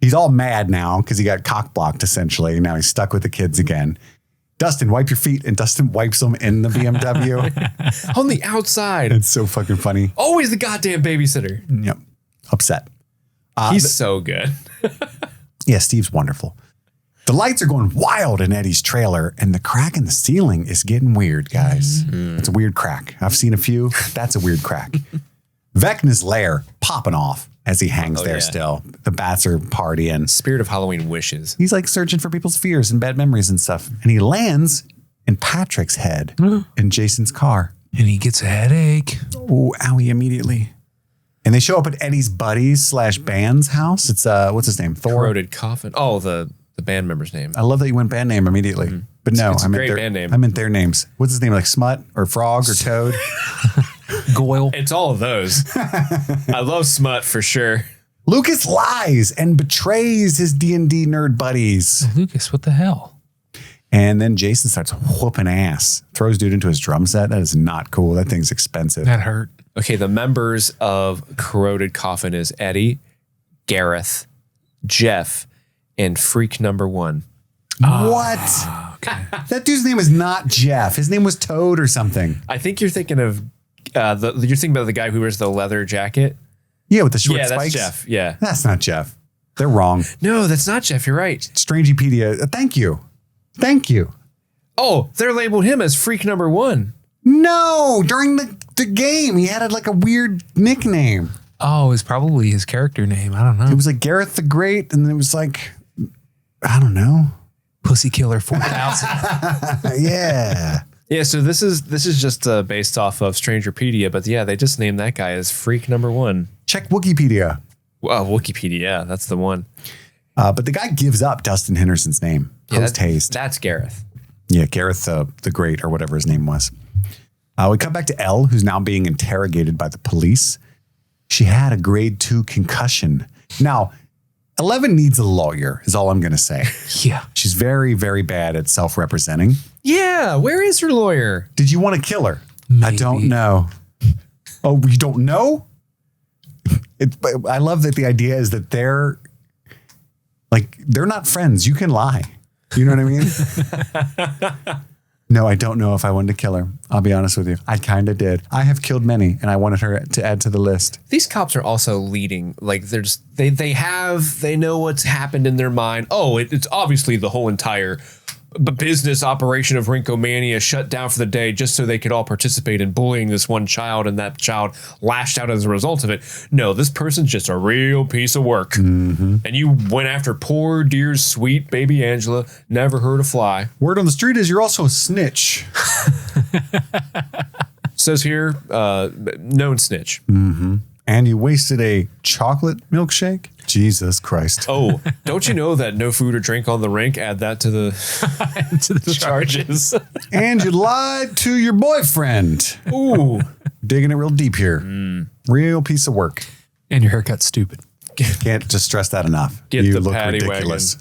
he's all mad now because he got cock blocked essentially. Now he's stuck with the kids again. Dustin, wipe your feet. And Dustin wipes them in the BMW. On the outside. It's so fucking funny. Always the goddamn babysitter. Yep. Upset. He's so good. Yeah, Steve's wonderful. The lights are going wild in Eddie's trailer, and the crack in the ceiling is getting weird, guys. It's a weird crack. I've seen a few. That's a weird crack. Vecna's lair popping off as he hangs there still. The bats are partying. Spirit of Halloween wishes. He's like searching for people's fears and bad memories and stuff. And he lands in Patrick's head in Jason's car. And he gets a headache. Oh, owie, immediately. And they show up at Eddie's buddies / band's house. It's, what's his name? Thor? Corroded Coffin. Oh, the band member's name. I love that you went band name immediately. But no, it's a I meant great band name. I meant their names. What's his name? Like Smut or Frog or Toad? Goyle. It's all of those. I love Smut for sure. Lucas lies and betrays his D&D nerd buddies. Lucas, what the hell? And then Jason starts whooping ass. Throws dude into his drum set. That is not cool. That thing's expensive. That hurt. Okay, the members of Corroded Coffin is Eddie, Gareth, Jeff, and Freak Number 1. What? Okay. That dude's name is not Jeff. His name was Toad or something. I think you're thinking of you're thinking about the guy who wears the leather jacket. Yeah, with the short Yeah, spikes. that's Jeff. Yeah. That's not Jeff. They're wrong. No, that's not Jeff. You're right. Strangepedia. Thank you. Thank you. Oh, they're labeled him as Freak Number 1. No, during the game, he had like a weird nickname. Oh, it's probably his character name. I don't know. It was like Gareth the Great, and it was like, I don't know. Pussy Killer 4000. Yeah. Yeah, so this is just based off of Strangerpedia, but yeah, they just named that guy as Freak Number 1. Check Wikipedia. Well, Wikipedia, yeah, that's the one. But the guy gives up Dustin Henderson's name. Post haste. That's Gareth. Yeah, Gareth the Great or whatever his name was. We come back to Elle, who's now being interrogated by the police. She had a grade 2 concussion. Now, 11 needs a lawyer, is all I'm going to say. Yeah. She's very, very bad at self-representing. Yeah, where is her lawyer? Did you want to kill her? Maybe. I don't know. Oh, you don't know? I love that the idea is that they're not friends. You can lie. You know what I mean? No, I don't know if I wanted to kill her. I'll be honest with you. I kind of did. I have killed many, and I wanted her to add to the list. These cops are also leading. Like they know what's happened in their mind. Oh, it's obviously the whole entire business operation of Rinkomania shut down for the day just so they could all participate in bullying this one child, and that child lashed out as a result of it. No, this person's just a real piece of work. And you went after poor, dear, sweet baby Angela, never hurt a fly. Word on the street is you're also a snitch. Says here, known snitch. And you wasted a chocolate milkshake? Jesus Christ. Oh, don't you know that no food or drink on the rink? Add that to the charges. And you lied to your boyfriend. Ooh. Digging it real deep here. Real piece of work. And your haircut's stupid. Can't just stress that enough. Get you the look paddy ridiculous.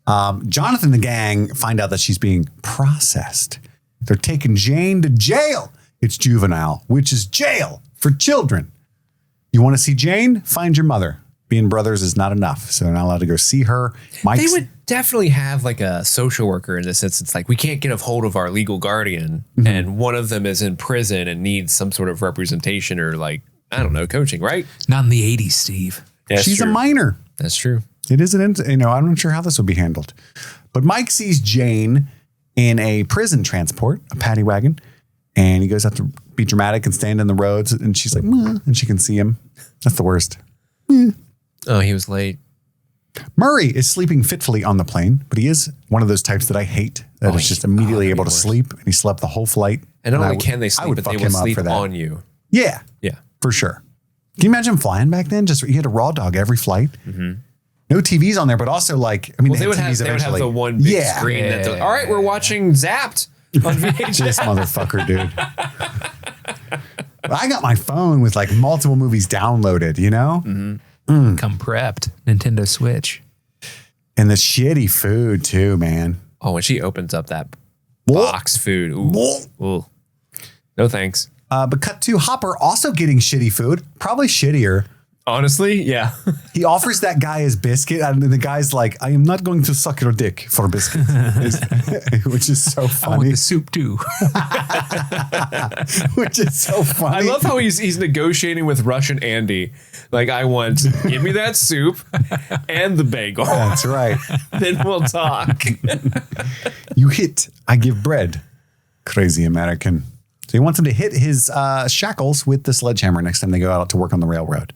Jonathan and the gang find out that she's being processed. They're taking Jane to jail. It's juvenile, which is jail for children. You want to see Jane? Find your mother. Being brothers is not enough, so they're not allowed to go see her. They would definitely have like a social worker in this instance. Like, we can't get a hold of our legal guardian, and one of them is in prison and needs some sort of representation or, like, I don't know, coaching, right? Not in the 80s, Steve. That's She's true. a minor. That's true. It isn't, I'm not sure how this would be handled. But Mike sees Jane in a prison transport, a paddy wagon, and he goes out to be dramatic and stand in the roads, and she's like, "Mwah," and she can see him. That's the worst. Oh, he was late. Murray is sleeping fitfully on the plane, but he is one of those types that I hate, that is just immediately able to sleep, and he slept the whole flight. And not only can they sleep, but they will sleep on you. Yeah. Yeah. For sure. Can you imagine flying back then? Just, you had a raw dog every flight. No TVs on there, but also like, I mean, Well, they would have the one big screen. That all right, we're watching Zapped on VHS. This motherfucker, dude. I got my phone with like multiple movies downloaded, you know? Come prepped. Nintendo Switch. And the shitty food too, man. Oh, when she opens up that box food. Ooh. No thanks. But cut to Hopper also getting shitty food, probably shittier. Honestly, yeah. He offers that guy his biscuit, and the guy's like, "I am not going to suck your dick for a biscuit," which is so I want funny. the soup too. Which is so funny. I love how he's negotiating with Russian Andy. Like, I want, give me that soup and the bagel. That's right. Then we'll talk. You hit, I give bread. Crazy American. So he wants him to hit his shackles with the sledgehammer next time they go out to work on the railroad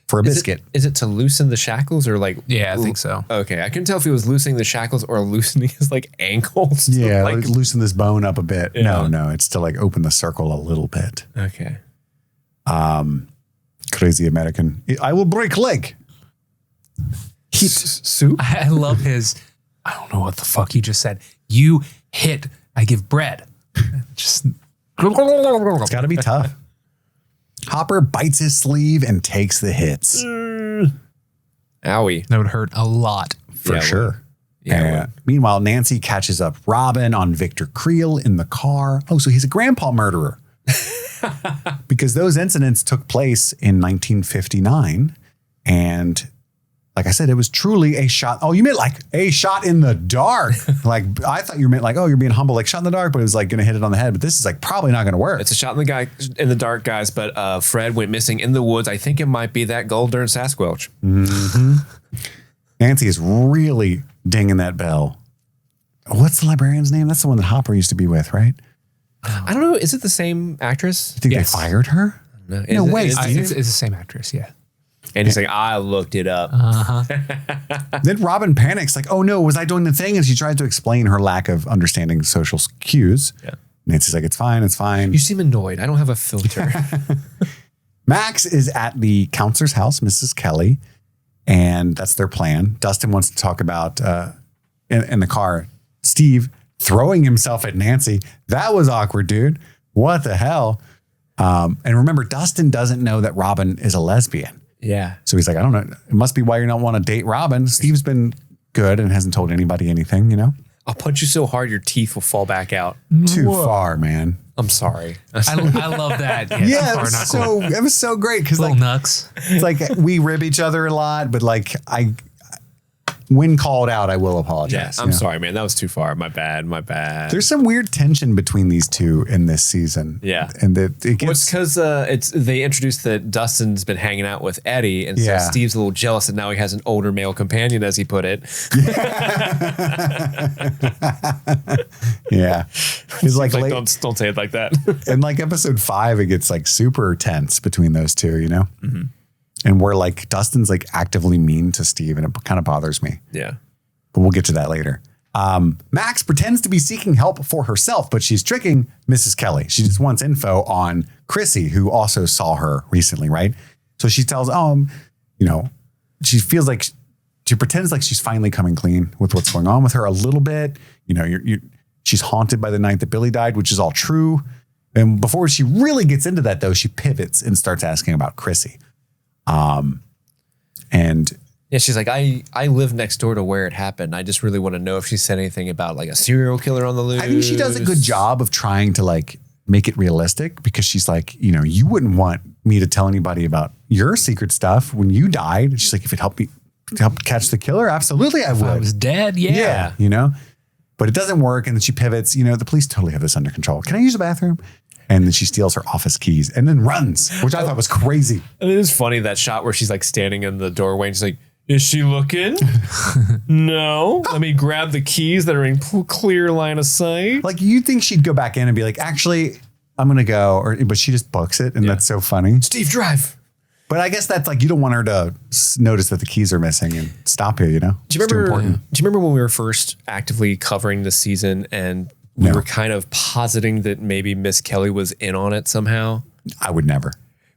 for a biscuit. Is it to loosen the shackles or like? Yeah, I think so. Okay, I couldn't tell if he was loosening the shackles or loosening his like ankles. Yeah, like, like loosen this bone up a bit. Yeah. No, it's to like open the circle a little bit. Okay. Crazy American. I will break leg. Hit soup. I love his, I don't know what the fuck he just said. You hit, I give bread. Just. It's got to be tough. Hopper bites his sleeve and takes the hits. Owie. That would hurt a lot. For sure. Yeah. Meanwhile, Nancy catches up Robin on Victor Creel in the car. Oh, so he's a grandpa murderer. Because those incidents took place in 1959. And like I said, it was truly a shot. Oh, you meant like a shot in the dark. Like, I thought you meant like, oh, you're being humble, like shot in the dark, but it was like going to hit it on the head. But this is like probably not going to work. It's a shot in the dark, guys. But Fred went missing in the woods. I think it might be that Golden Sasquatch. Nancy is really dinging that bell. What's the librarian's name? That's the one that Hopper used to be with, right? I don't know. Is it the same actress? I think they fired her. No way. It's the same actress, yeah. And he's like, I looked it up. Then Robin panics, like, oh no, was I doing the thing? And she tries to explain her lack of understanding social cues. Yeah. Nancy's like, it's fine, it's fine. You seem annoyed. I don't have a filter. Max is at the counselor's house, Mrs. Kelly, and that's their plan. Dustin wants to talk about, in the car, Steve throwing himself at Nancy. That was awkward, dude. What the hell? And remember, Dustin doesn't know that Robin is a lesbian. Yeah. So he's like, I don't know. It must be why you don't want to date Robin. Steve's been good and hasn't told anybody anything, you know? I'll punch you so hard your teeth will fall back out. Too far, man. I'm sorry. I love that. Yeah, it was so great because Little like nucks. it's like we rib each other a lot, but like when called out, I will apologize. I'm sorry, man. That was too far. My bad. There's some weird tension between these two in this season. Yeah. And it gets... Well, it's because they introduced that Dustin's been hanging out with Eddie, and so Steve's a little jealous that now he has an older male companion, as he put it. Yeah. He's like don't say it like that. In like episode 5, it gets like super tense between those two, you know? Mm-hmm. And where like Dustin's like actively mean to Steve, and it kind of bothers me. Yeah. But we'll get to that later. Max pretends to be seeking help for herself, but she's tricking Mrs. Kelly. She just wants info on Chrissy, who also saw her recently, right? So she tells, she feels like she pretends like she's finally coming clean with what's going on with her a little bit. You know, she's haunted by the night that Billy died, which is all true. And before she really gets into that, though, she pivots and starts asking about Chrissy. And yeah, she's like, I live next door to where it happened. I just really want to know if she said anything about like a serial killer on the loose. I think she does a good job of trying to like make it realistic, because she's like, you wouldn't want me to tell anybody about your secret stuff when you died. And she's like, if it helped catch the killer, absolutely I would. I was dead. Yeah. But it doesn't work. And then she pivots, the police totally have this under control. Can I use the bathroom? And then she steals her office keys and then runs, which I thought was crazy. And it is funny, that shot where she's like standing in the doorway and she's like, is she looking? No. Let me grab the keys that are in clear line of sight. Like, you'd think she'd go back in and be like, actually, I'm going to go. But she just books it. And that's so funny. Steve, drive. But I guess that's like, you don't want her to notice that the keys are missing and stop you, Do you remember when we were first actively covering this season and we were kind of positing that maybe Miss Kelly was in on it somehow? I would never.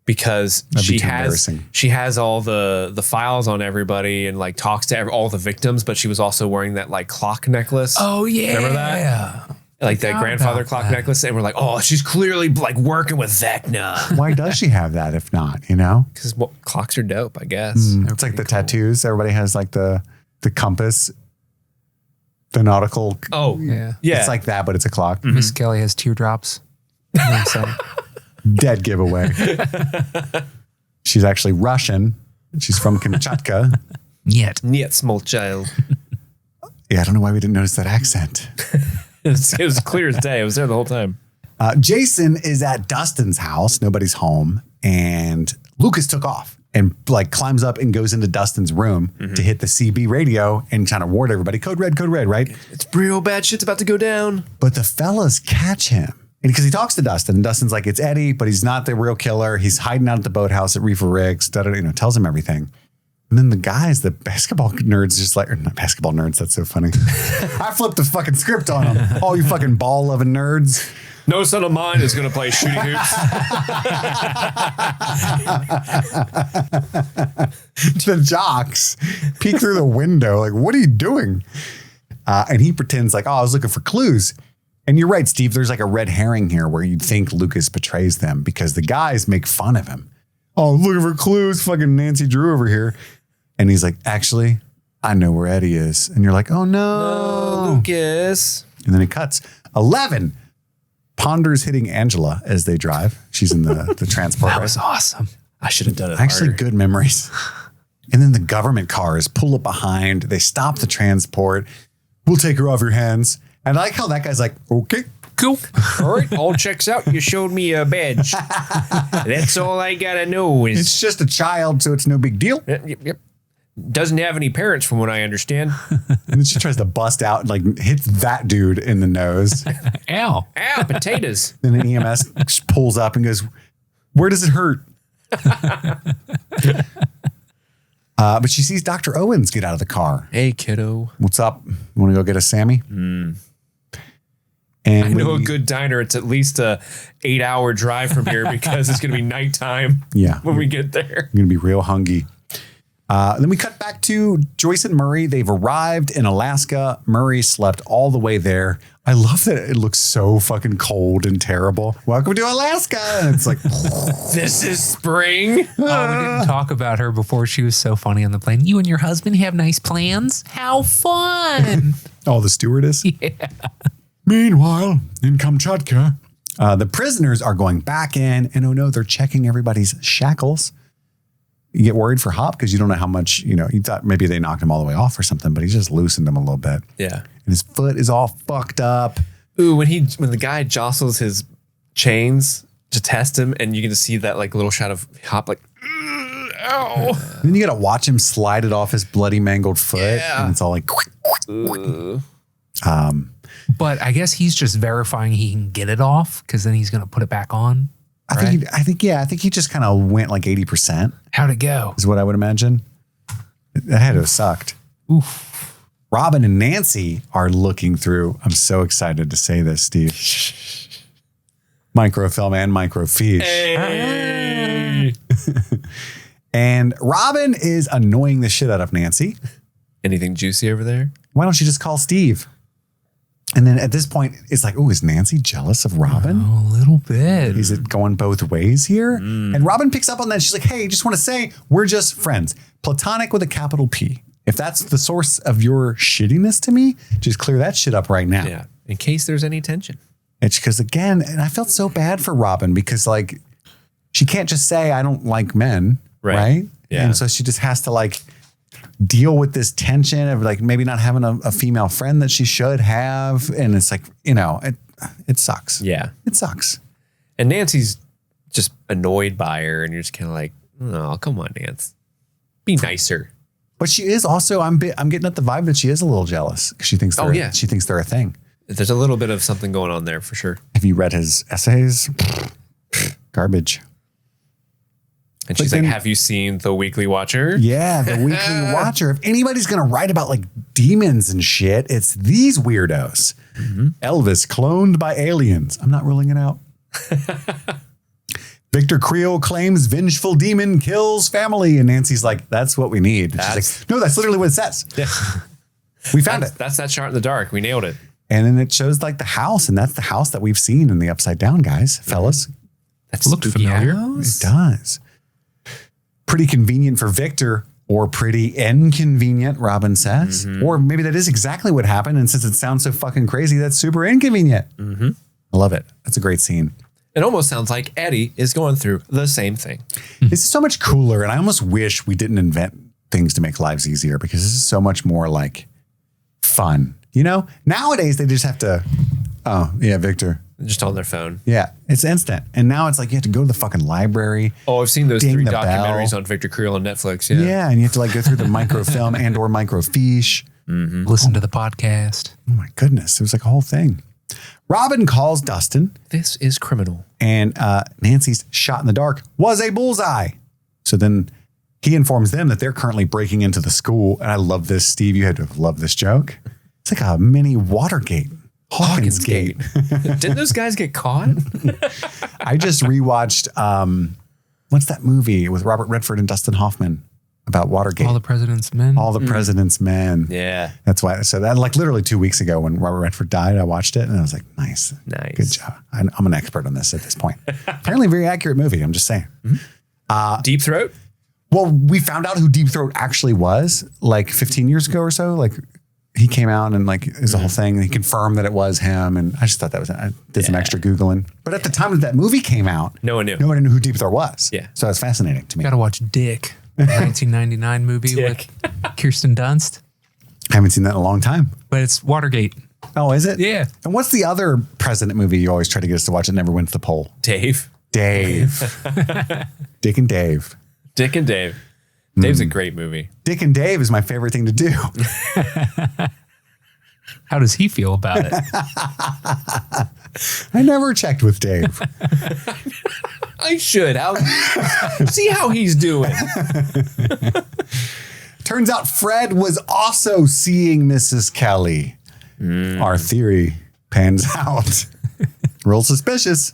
Because she has all the files on everybody and like talks to all the victims, but she was also wearing that like clock necklace. Oh yeah. Remember that? Like that grandfather clock necklace. And we're like, oh, she's clearly like working with Vecna. Why does she have that if not, Because clocks are dope, I guess. It's like the tattoos. Everybody has like the compass, the nautical. Oh, yeah. It's like that, but it's a clock. Miss Kelly has teardrops. You know what I'm saying? Dead giveaway. She's actually Russian. She's from Kamchatka. Niet, small child. Yeah, I don't know why we didn't notice that accent. It was clear as day. I was there the whole time. Jason is at Dustin's house. Nobody's home. And Lucas took off and like climbs up and goes into Dustin's room to hit the CB radio and trying to warn everybody. Code red, right? It's real bad shit's about to go down. But the fellas catch him. And because he talks to Dustin, and Dustin's like, it's Eddie, but he's not the real killer. He's hiding out at the boathouse at Reefer Riggs, tells him everything. And then the guys, the basketball nerds, just like, or not basketball nerds, that's so funny. I flipped the fucking script on them. All you fucking ball-loving nerds. No son of mine is going to play shooting hoops. The jocks peek through the window. Like, what are you doing? And he pretends like, I was looking for clues. And you're right, Steve. There's like a red herring here where you'd think Lucas betrays them because the guys make fun of him. Oh, looking for clues. Fucking Nancy Drew over here. And he's like, actually, I know where Eddie is. And you're like, oh, no. Lucas. And then it cuts. 11 ponders hitting Angela as they drive. She's in the transport. That was awesome. I should have done it Actually, harder. good memories. And then the government cars pull up behind. They stop the transport. We'll take her off your hands. And I like how that guy's like, okay, cool. All right, all checks out. You showed me a badge. That's all I gotta know is it's just a child, so it's no big deal. Yep. Doesn't have any parents, from what I understand. And then she tries to bust out and like hits that dude in the nose. Ow, potatoes. Then an EMS pulls up and goes, "Where does it hurt?" But she sees Dr. Owens get out of the car. Hey, kiddo. What's up? Want to go get a Sammy? And I know a good diner. It's at least a 8-hour drive from here because it's going to be nighttime. Yeah. When we get there. I'm going to be real hungry. Then we cut back to Joyce and Murray. They've arrived in Alaska. Murray slept all the way there. I love that it looks so fucking cold and terrible. Welcome to Alaska. And it's like, this is spring. Oh, we didn't talk about her before. She was so funny on the plane. You and your husband have nice plans? How fun. Oh, the stewardess? Yeah. Meanwhile, in Kamchatka, the prisoners are going back in. And oh no, they're checking everybody's shackles. You get worried for Hop because you don't know how much, you thought maybe they knocked him all the way off or something, but he just loosened him a little bit. Yeah. And his foot is all fucked up. Ooh, when the guy jostles his chains to test him, and you get to see that like little shot of Hop like, ow. And then you got to watch him slide it off his bloody mangled foot. Yeah. And it's all like, But I guess he's just verifying he can get it off because then he's going to put it back on. I think he just kind of went like 80%. How'd it go? Is what I would imagine. That had to have sucked. Oof. Robin and Nancy are looking through. I'm so excited to say this, Steve. Microfilm and microfiche. Hey. And Robin is annoying the shit out of Nancy. Anything juicy over there? Why don't you just call Steve? And then at this point, it's like, oh, is Nancy jealous of Robin? Oh, a little bit. Is it going both ways here? And Robin picks up on that. She's like, hey, just want to say we're just friends. Platonic with a capital P. If that's the source of your shittiness to me, just clear that shit up right now. Yeah. In case there's any tension. It's because, again, and I felt so bad for Robin because, like, she can't just say, I don't like men. Right? Yeah. And so she just has to, like, deal with this tension of, like, maybe not having a female friend that she should have. And it's like, it sucks. Yeah. It sucks. And Nancy's just annoyed by her, and you're just kind of like, oh, come on, Nance. Be nicer. But she is also, I'm getting at the vibe that she is a little jealous because she thinks she thinks they're a thing. There's a little bit of something going on there for sure. Have you read his essays? Garbage. And she's like, have you seen The Weekly Watcher? Yeah, The Weekly Watcher. If anybody's going to write about like demons and shit, it's these weirdos. Elvis cloned by aliens. I'm not ruling it out. Victor Creel claims vengeful demon kills family. And Nancy's like, that's what we need. And she's like, no, that's literally what it says. Yeah. We found it. That's that shot in the dark. We nailed it. And then it shows like the house. And that's the house that we've seen in the Upside Down, guys, fellas. That looked familiar. It does. Pretty convenient for Victor, or pretty inconvenient, Robin says. Or maybe that is exactly what happened. And since it sounds so fucking crazy, that's super inconvenient. I love it. That's a great scene. It almost sounds like Eddie is going through the same thing. This is so much cooler. And I almost wish we didn't invent things to make lives easier because this is so much more like fun. Nowadays they just have to, oh, yeah, Victor. Just on their phone. Yeah, it's instant. And now it's like you have to go to the fucking library. Oh, I've seen those ding 3 the documentaries bell. on Victor Creel on Netflix. Yeah. Yeah, and you have to like go through the microfilm and or microfiche. Listen to the podcast. Oh my goodness, it was like a whole thing. Robin calls Dustin. This is criminal. And Nancy's shot in the dark was a bullseye. So then he informs them that they're currently breaking into the school. And I love this, Steve. You had to love this joke. It's like a mini Watergate. Hawkins Gate. Didn't those guys get caught? I just rewatched, what's that movie with Robert Redford and Dustin Hoffman about Watergate? All the President's Men. All the President's Men. Yeah. That's why. So that like literally 2 weeks ago when Robert Redford died, I watched it and I was like, nice. Good job. I'm an expert on this at this point. Apparently a very accurate movie. I'm just saying. Deep Throat? Well, we found out who Deep Throat actually was like 15 years ago or so. Like he came out and like it was a whole thing. And he confirmed that it was him. And I just thought that was, I did some extra Googling. But at the time that that movie came out, no one knew. No one knew who Deep Throat was. Yeah. So it's fascinating to me. Got to watch Dick, 1999 movie Dick. with Kirsten Dunst. I haven't seen that in a long time. But it's Watergate. Oh, is it? Yeah. And what's the other president movie you always try to get us to watch that never went to the poll? Dave. Dick and Dave. Dick and Dave. Dave's a great movie. Dick and Dave is my favorite thing to do. How does he feel about it? I never checked with Dave. I should. See how he's doing. Turns out Fred was also seeing Mrs. Kelly. Our theory pans out. Real suspicious.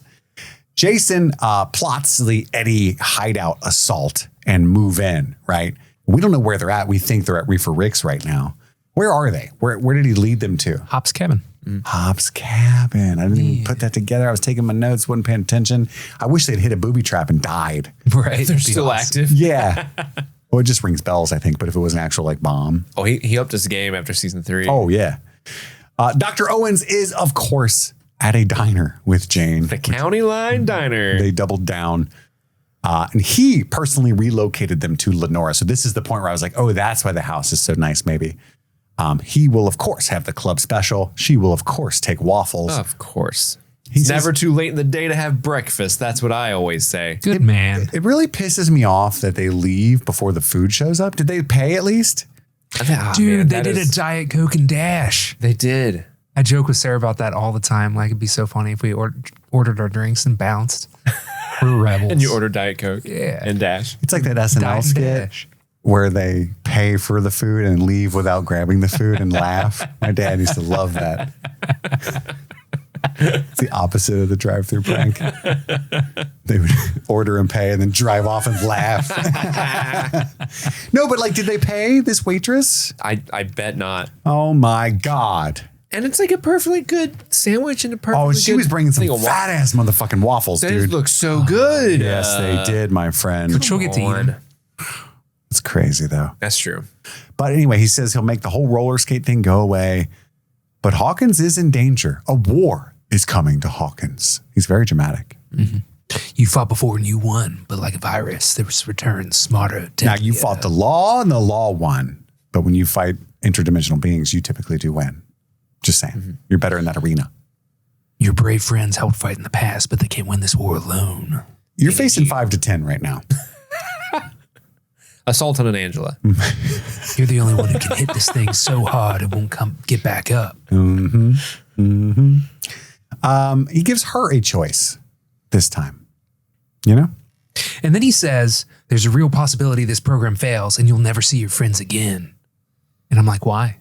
Jason plots the Eddie hideout assault and move in, right? We don't know where they're at. We think they're at Reefer Rick's right now. Where are they? Where did he lead them to? Hop's cabin. Hop's cabin. I didn't even put that together. I was taking my notes, wasn't paying attention. I wish they'd hit a booby trap and died. Right. They're still active. Yeah. Well, it just rings bells, I think. But if it was an actual like bomb. Oh, he upped his game after season 3. Oh, yeah. Dr. Owens is, of course, at a diner with Jane. The County Line Diner. They doubled down. And he personally relocated them to Lenora. So this is the point where I was like, oh, that's why the house is so nice, maybe. He will, of course, have the club special. She will, of course, take waffles. Of course. He It's says- never too late in the day to have breakfast. That's what I always say. Good man. It really pisses me off that they leave before the food shows up. Did they pay at least? Dude, they did a Diet Coke and Dash. They did. I joke with Sarah about that all the time. Like, it'd be so funny if we ordered our drinks and bounced. We're rebels. And you order Diet Coke Yeah. and Dash. It's like that SNL Diet and skit Dash. where they pay for the food and leave without grabbing the food and laugh. My dad used to love that. It's the opposite of the drive-through prank. They would order and pay and then drive off and laugh. No, but like, did they pay this waitress? I bet not. Oh my God. And it's like a perfectly good sandwich and a perfectly Oh, she good was bringing some thing of fat ass motherfucking waffles, Those dude. look so good. Yes, they did, my friend. She'll get to eat them. It's crazy though. That's true. But anyway, he says he'll make the whole roller skate thing go away. But Hawkins is in danger. A war is coming to Hawkins. He's very dramatic. You fought before and you won, but like a virus, there was returns smarter. Now, you fought the law and the law won. But when you fight interdimensional beings, you typically do win. Just saying. You're better in that arena. Your brave friends helped fight in the past, but they can't win this war alone. You're facing 5 to 10 right now. Assault on an Angela. You're the only one who can hit this thing so hard it won't get back up. He gives her a choice this time. You know? And then he says, there's a real possibility this program fails and you'll never see your friends again. And I'm like, why?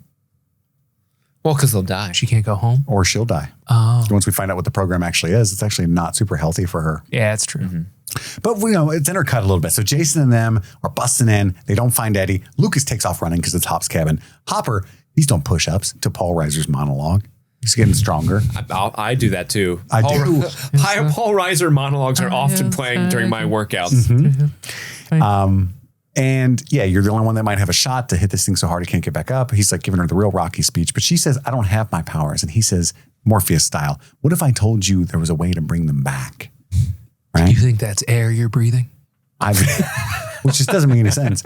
Well, because they'll die. She can't go home? Or she'll die. Oh. Once we find out what the program actually is, it's actually not super healthy for her. Yeah, that's true. But, you know, it's intercut a little bit. So Jason and them are busting in. They don't find Eddie. Lucas takes off running because it's Hop's cabin. Hopper, he's doing push-ups to Paul Reiser's monologue. He's getting stronger. I do that too. I do. Paul Reiser monologues are often playing during my workouts. And yeah, you're the only one that might have a shot to hit this thing so hard it can't get back up. He's like giving her the real Rocky speech. But she says, I don't have my powers. And he says, Morpheus style, what if I told you there was a way to bring them back? Right? You think that's air you're breathing? Which just doesn't make any sense.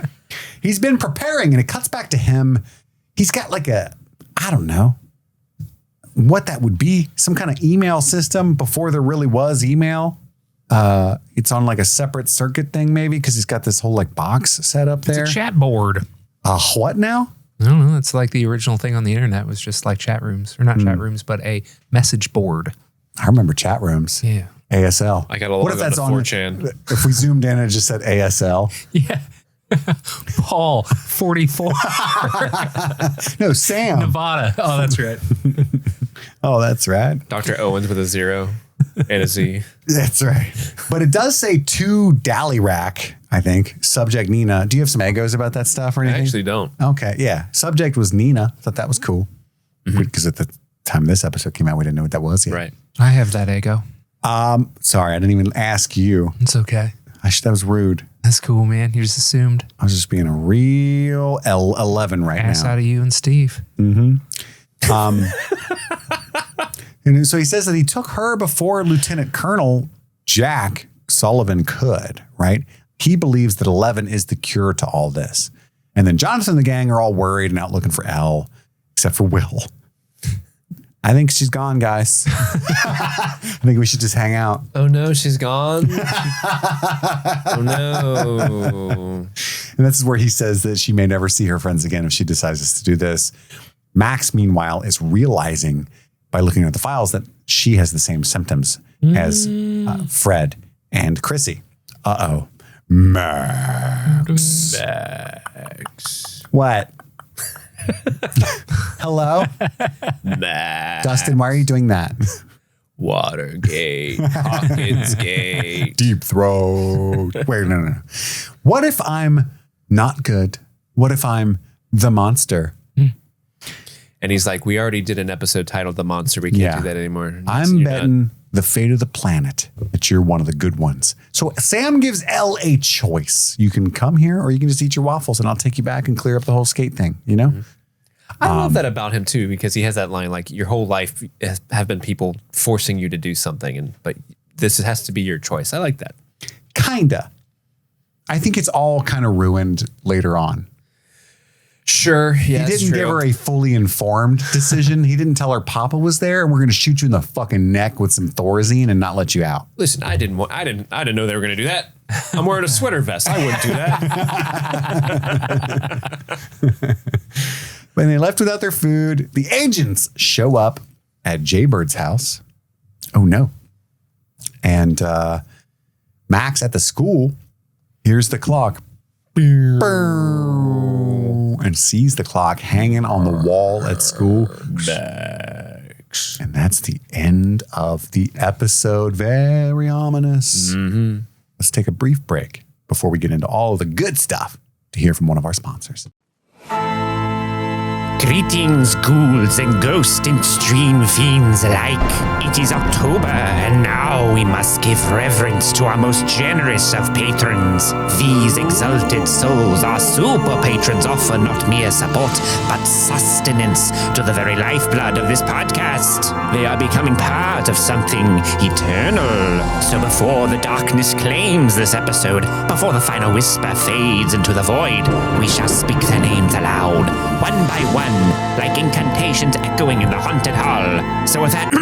He's been preparing and it cuts back to him. He's got like I don't know what that would be. Some kind of email system before there really was email. It's on like a separate circuit thing maybe because he's got this whole like box set up there. It's a chat board. What now? I don't know. It's like the original thing on the internet was just like chat rooms. Or not chat rooms, but a message board. I remember chat rooms. Yeah. ASL. I got a lot of 4chan. If we zoomed in and it just said ASL. Yeah. Paul, 44. No, Sam. Nevada. Oh, that's right. Oh, that's right. Dr. Owens with a 0 and a Z. That's right. But it does say to Dally Rack, I think. Subject Nina. Do you have some Eggos about that stuff or I anything? actually don't. Okay. Yeah. Subject was Nina. Thought that was cool. Because at the time this episode came out, we didn't know what that was yet. Right. I have that ego. Sorry, I didn't even ask you. It's okay. That was rude. That's cool, man. You just assumed. I was just being a real L11 right Ass now. out of you and Steve. And so he says that he took her before Lieutenant Colonel Jack Sullivan could, right? He believes that 11 is the cure to all this. And then Jonathan and the gang are all worried and out looking for Elle, except for Will. I think she's gone, guys. I think we should just hang out. Oh no, she's gone. Oh no. And this is where he says that she may never see her friends again if she decides to do this. Max, meanwhile, is realizing by looking at the files that she has the same symptoms as Fred and Chrissy. Uh-oh. Max. What? Hello? Dustin, why are you doing that? Watergate. Hawkins Gate. Deep throat. Wait, no. What if I'm not good? What if I'm the monster? And he's like, we already did an episode titled The Monster. We can't do that anymore. I'm You're betting the fate of the planet that you're one of the good ones. So Sam gives Elle a choice. You can come here or you can just eat your waffles and I'll take you back and clear up the whole skate thing, you know? I love that about him too, because he has that line like your whole life have been people forcing you to do something, but this has to be your choice. I like that. Kinda. I think it's all kind of ruined later on. Sure. Yeah, he didn't give her a fully informed decision. He didn't tell her Papa was there and we're going to shoot you in the fucking neck with some Thorazine and not let you out. Listen, I didn't know they were going to do that. I'm wearing a sweater vest. I wouldn't do that. When they left without their food, the agents show up at Jaybird's house. Oh no. And Max at the school hears the clock. And sees the clock hanging on the wall at school. Max. And that's the end of the episode. Very ominous. Mm-hmm. Let's take a brief break before we get into all of the good stuff to hear from one of our sponsors. Greetings, ghouls and ghosts and stream fiends alike. It is October, and now we must give reverence to our most generous of patrons. These exalted souls, our super patrons, offer not mere support, but sustenance to the very lifeblood of this podcast. They are becoming part of something eternal. So before the darkness claims this episode, before the final whisper fades into the void, we shall speak their names aloud, one by one, like incantations echoing in the haunted hall. So with that,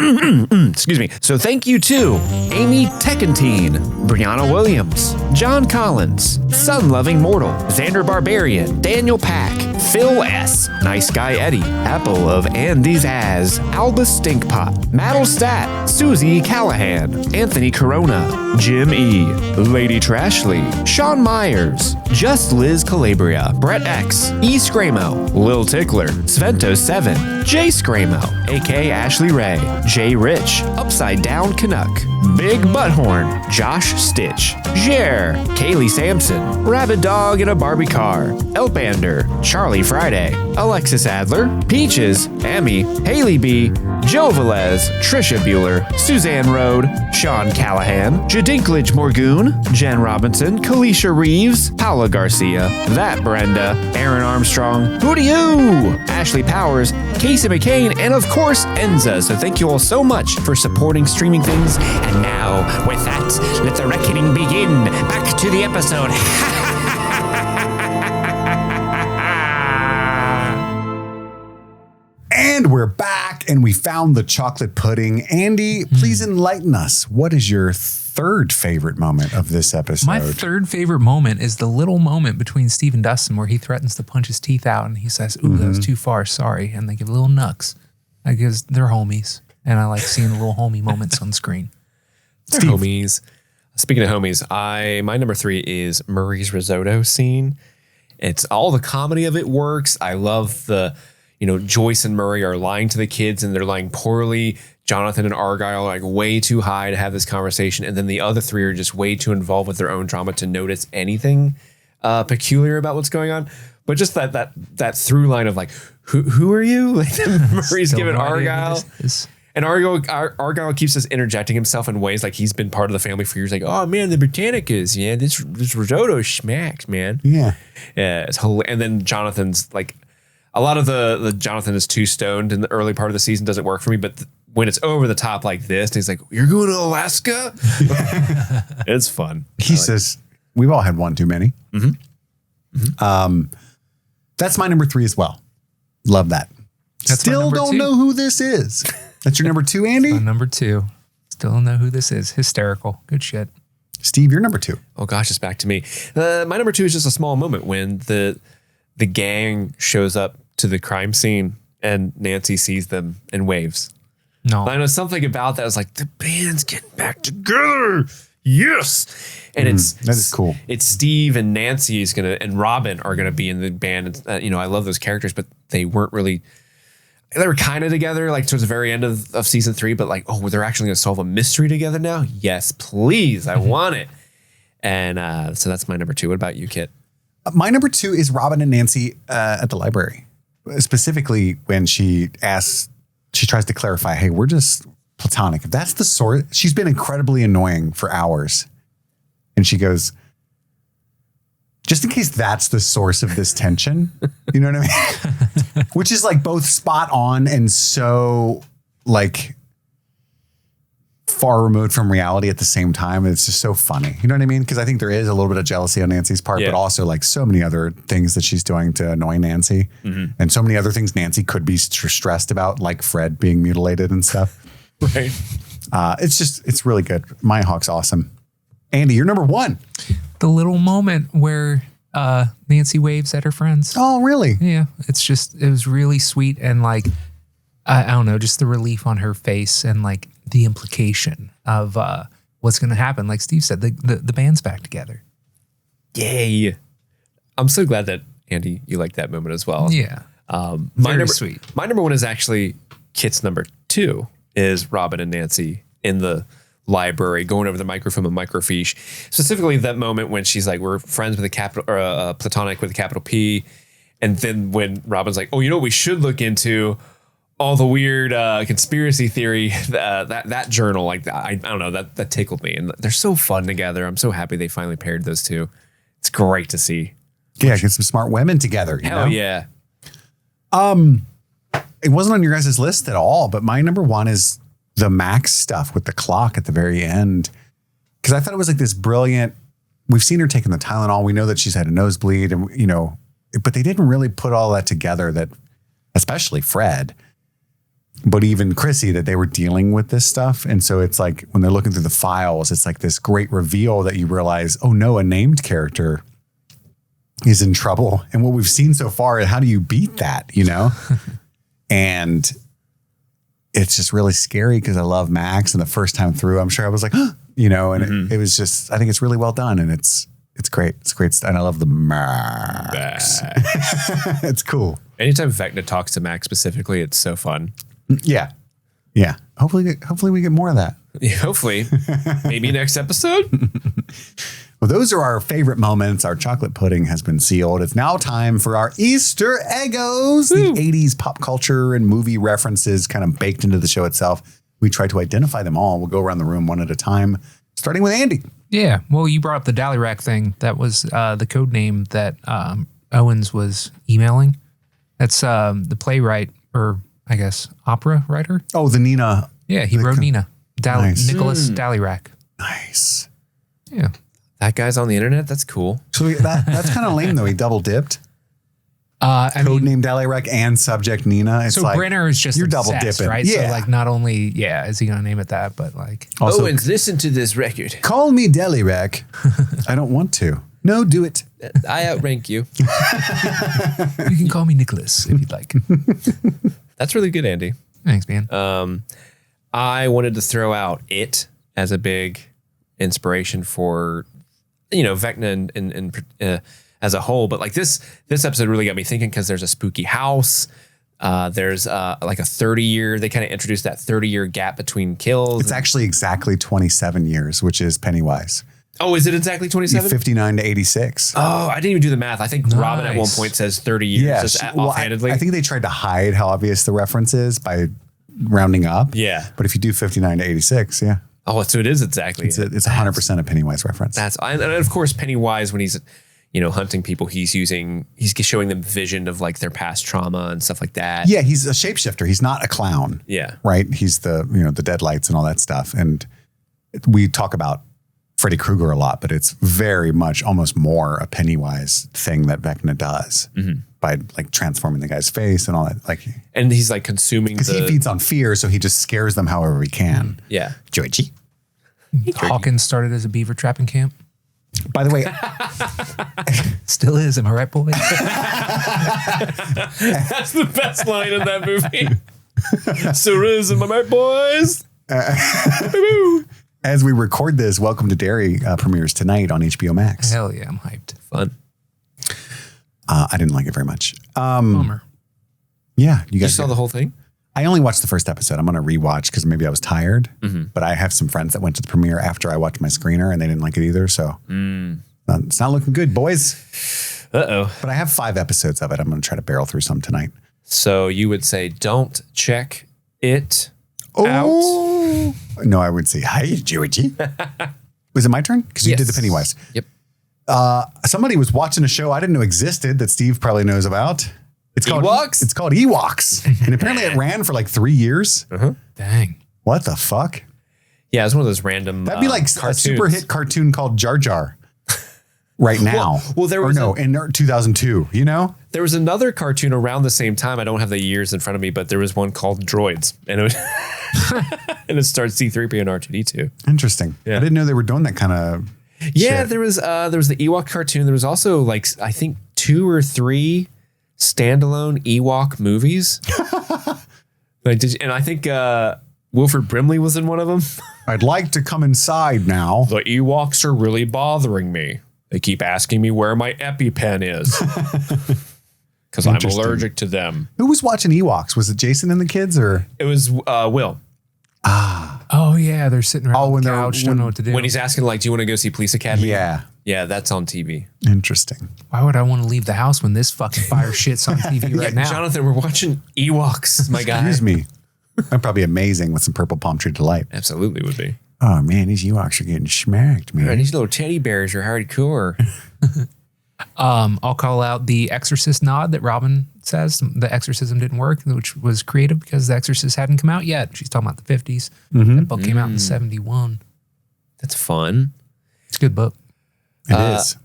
excuse me. So thank you to Amy Teckentine, Brianna Williams, John Collins, Sun-Loving Mortal, Xander Barbarian, Daniel Pack, Phil S, Nice Guy Eddie, Apple of Andy's Az, Alba Stinkpot, Maddle Stat, Susie Callahan, Anthony Corona, Jim E, Lady Trashley, Sean Myers, Just Liz Calabria, Brett X, E Scramo, Lil Tickler, Svento7, Jay Scramo, A.K. Ashley Ray, Jay Rich, Upside Down Canuck, Big Butthorn, Josh Stitch, Jer, Kaylee Sampson, Rabid Dog in a Barbie Car, Elpander, Charlie Friday, Alexis Adler, Peaches, Amy, Haley B, Joe Velez, Trisha Bueller, Suzanne Rode, Sean Callahan, Jadinklage Morgoon, Jen Robinson, Kalisha Reeves, Paula Garcia, That Brenda, Aaron Armstrong, Who Do You, Ashley Powers, Casey McCain, and of course, Enza. So thank you all so much for supporting streaming things. And now, with that, let the reckoning begin. Back to the episode. And we're back, and we found the chocolate pudding. Andy, please enlighten us. What is your third favorite moment of this episode? My third favorite moment is the little moment between Steve and Dustin where he threatens to punch his teeth out, and he says, "Ooh, that was too far, sorry." And they give little knucks. Because they're homies, and I like seeing the little homie moments on screen. They're homies. Speaking of homies, my number 3 is Murray's risotto scene. It's all the comedy of it works. I love the, Joyce and Murray are lying to the kids and they're lying poorly. Jonathan and Argyle are like way too high to have this conversation. And then the other 3 are just way too involved with their own drama to notice anything peculiar about what's going on. But just that through line of like, who are you? Like Murray's giving Argyle. And Argyle keeps just interjecting himself in ways like he's been part of the family for years. Like, oh man, the Britannicas, yeah, this risotto smacks, man. Yeah, it's hilarious. And then Jonathan's like, a lot of the Jonathan is too stoned in the early part of the season doesn't work for me, but when it's over the top like this, and he's like, "You're going to Alaska?" It's fun. He says, "We've all had one too many." That's my number 3 as well. Love that. That's Still don't know who this is. That's your number 2, Andy? My number 2. Still don't know who this is. Hysterical. Good shit. Steve, your number 2. Oh gosh, it's back to me. My number 2 is just a small moment when the gang shows up to the crime scene and Nancy sees them and waves. No. I know something about that. I was like, the band's getting back together. Yes. And that is cool. It's Steve and Nancy and Robin are going to be in the band. And, I love those characters, but they were kind of together like towards the very end of season 3, but like, oh, they're actually going to solve a mystery together now. Yes, please. I want it. And so that's my number 2. What about you, Kit? My number 2 is Robin and Nancy at the library. Specifically when she tries to clarify, hey, we're just platonic. If that's the source, she's been incredibly annoying for hours. And she goes, just in case that's the source of this tension, you know what I mean? Which is like both spot on and so like far removed from reality at the same time. It's just so funny. You know what I mean? Because I think there is a little bit of jealousy on Nancy's part, but also like so many other things that she's doing to annoy Nancy, and so many other things Nancy could be stressed about, like Fred being mutilated and stuff. Right. It's really good. Maya Hawke's awesome. Andy, you're number 1. The little moment where Nancy waves at her friends. Oh, really? Yeah. It was really sweet. And like, I don't know, just the relief on her face and like the implication of what's going to happen. Like Steve said, the band's back together. Yay. I'm so glad that, Andy, you like that moment as well. Yeah. Very sweet. My number 1 is actually Kit's number 2 is Robin and Nancy in the library going over the microfilm and microfiche. Specifically that moment when she's like, we're friends with a capital or platonic with a capital P. And then when Robin's like, oh, you know what we should look into? All the weird conspiracy theory, that journal, like I don't know, that tickled me. And they're so fun together. I'm so happy they finally paired those two. It's great to see. Yeah, get some smart women together. Hell yeah. It wasn't on your guys' list at all, but my number 1 is the Max stuff with the clock at the very end. Because I thought it was like this brilliant, we've seen her taking the Tylenol. We know that she's had a nosebleed and, you know, but they didn't really put all that together, that especially Fred, but even Chrissy, that they were dealing with this stuff. And so it's like when they're looking through the files, it's like this great reveal that you realize, oh no, a named character is in trouble. And what we've seen so far, how do you beat that, you know? And it's just really scary because I love Max. And the first time through, I'm sure I was like, you know, and it was just, I think it's really well done. And it's great. It's great. And I love the Max. It's cool. Anytime Vecna talks to Max specifically, it's so fun. Yeah. Yeah. Hopefully we get more of that. Yeah, hopefully. Maybe next episode. Well, those are our favorite moments. Our chocolate pudding has been sealed. It's now time for our Easter Eggos, the 80s pop culture and movie references kind of baked into the show itself. We try to identify them all. We'll go around the room one at a time, starting with Andy. Yeah. Well, you brought up the Dally-Rack thing. That was the code name that Owens was emailing. That's the playwright, or I guess opera writer. Oh, the Nina. Yeah, he wrote Nina. Nice. Nicholas Dally-Rack. Nice. Yeah. That guy's on the internet. That's cool. So that's kind of lame, though. He double dipped. Code name Dally-Rack and subject Nina. It's so like, Brenner is just you're double obsessed, dipping, right? Yeah. So like, not only is he gonna name it that, but like also, Owens, listen to this record. Call me Dally-Rack. I don't want to. No, do it. I outrank you. You can call me Nicholas if you'd like. That's really good, Andy. Thanks, man. I wanted to throw out It as a big inspiration for, you know, Vecna and as a whole. But like this episode really got me thinking because there's a spooky house. There's like a 30-year, they kind of introduced that 30-year gap between kills. It's actually exactly 27 years, which is Pennywise. Oh, is it exactly 27? 59 to 86. Oh, I didn't even do the math. I think Robin at one point says 30 years, just offhandedly. I think they tried to hide how obvious the reference is by rounding up. Yeah. But if you do 59 to 86, yeah. Oh, so it is exactly. It's 100% a Pennywise reference. And of course, Pennywise, when he's, you know, hunting people, he's showing them vision of like their past trauma and stuff like that. Yeah, he's a shapeshifter. He's not a clown. Yeah. Right? He's the deadlights and all that stuff. And we talk about Freddy Krueger a lot, but it's very much almost more a Pennywise thing that Vecna does by like transforming the guy's face and all that. Like, and he's like consuming because he feeds on fear, so he just scares them however he can. Yeah. Georgie. Hawkins started as a beaver trapping camp. By the way, still is. Am I right, boy? That's the best line in that movie. So is, am I right, boys? As we record this, Welcome to Derry premieres tonight on HBO Max. Hell yeah, I'm hyped. Fun. I didn't like it very much. Bummer. Yeah, you guys saw the whole thing? I only watched the first episode. I'm going to rewatch because maybe I was tired. But I have some friends that went to the premiere after I watched my screener and they didn't like it either. So it's not looking good, boys. Uh-oh. But I have 5 episodes of it. I'm going to try to barrel through some tonight. So you would say don't check it out? No, I would say, hi, Georgie. Was it my turn? Because you did the Pennywise. Yep. Somebody was watching a show I didn't know existed that Steve probably knows about. It's called Ewoks? It's called Ewoks. And apparently it ran for like 3 years. Dang. What the fuck? Yeah, it's one of those random. That'd be like cartoons. a super hit cartoon called Jar Jar right now. Well, there was in 2002, you know? There was another cartoon around the same time. I don't have the years in front of me, but there was one called Droids, and it was and it starred C-3PO and R2-D2. Interesting. Yeah. I didn't know they were doing that kind of Yeah, shit. there was the Ewok cartoon. There was also like I think 2 or 3 standalone Ewok movies. And I think Wilford Brimley was in one of them. I'd like to come inside now. The Ewoks are really bothering me. They keep asking me where my EpiPen is. Because I'm allergic to them. Who was watching Ewoks? Was it Jason and the kids or? It was Will. Oh yeah, they're sitting around Oh, the when they're- couch, don't know what to do. When he's asking like, do you want to go see Police Academy? Yeah. Yeah, that's on TV. Interesting. Why would I want to leave the house when this fucking fire shit's on TV right now? Jonathan, we're watching Ewoks, my guy. Excuse me. That'd probably be amazing with some purple palm tree delight. Absolutely would be. Oh man, these Ewoks are getting smacked, man. These little teddy bears are hardcore. I'll call out the Exorcist nod that Robin says. The exorcism didn't work, which was creative because the Exorcist hadn't come out yet. She's talking about the 50s. That book came out in 71. That's fun. It's a good book. It is.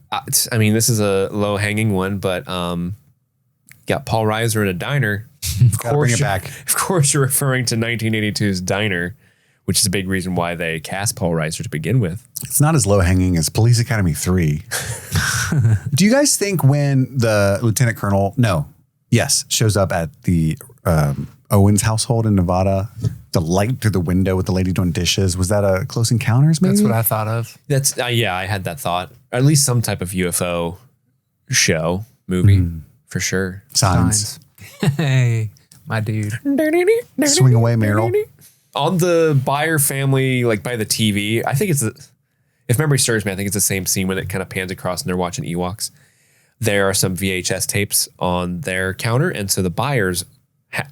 I mean, this is a low hanging one, but got Paul Reiser in a diner. Of Gotta bring it you're- back. Of course, you're referring to 1982's Diner, which is a big reason why they cast Paul Reiser to begin with. It's not as low hanging as Police Academy 3. Do you guys think when the Lieutenant Colonel, shows up at the Owens household in Nevada, the light through the window with the lady doing dishes, was that a Close Encounters maybe? That's what I thought of. That's I had that thought. At least some type of UFO show movie for sure. Signs. Hey, my dude. Swing away, Meryl. On the Byer family, like by the TV, I think if memory serves me, I think it's the same scene when it kind of pans across and they're watching Ewoks. There are some VHS tapes on their counter, and so the Byers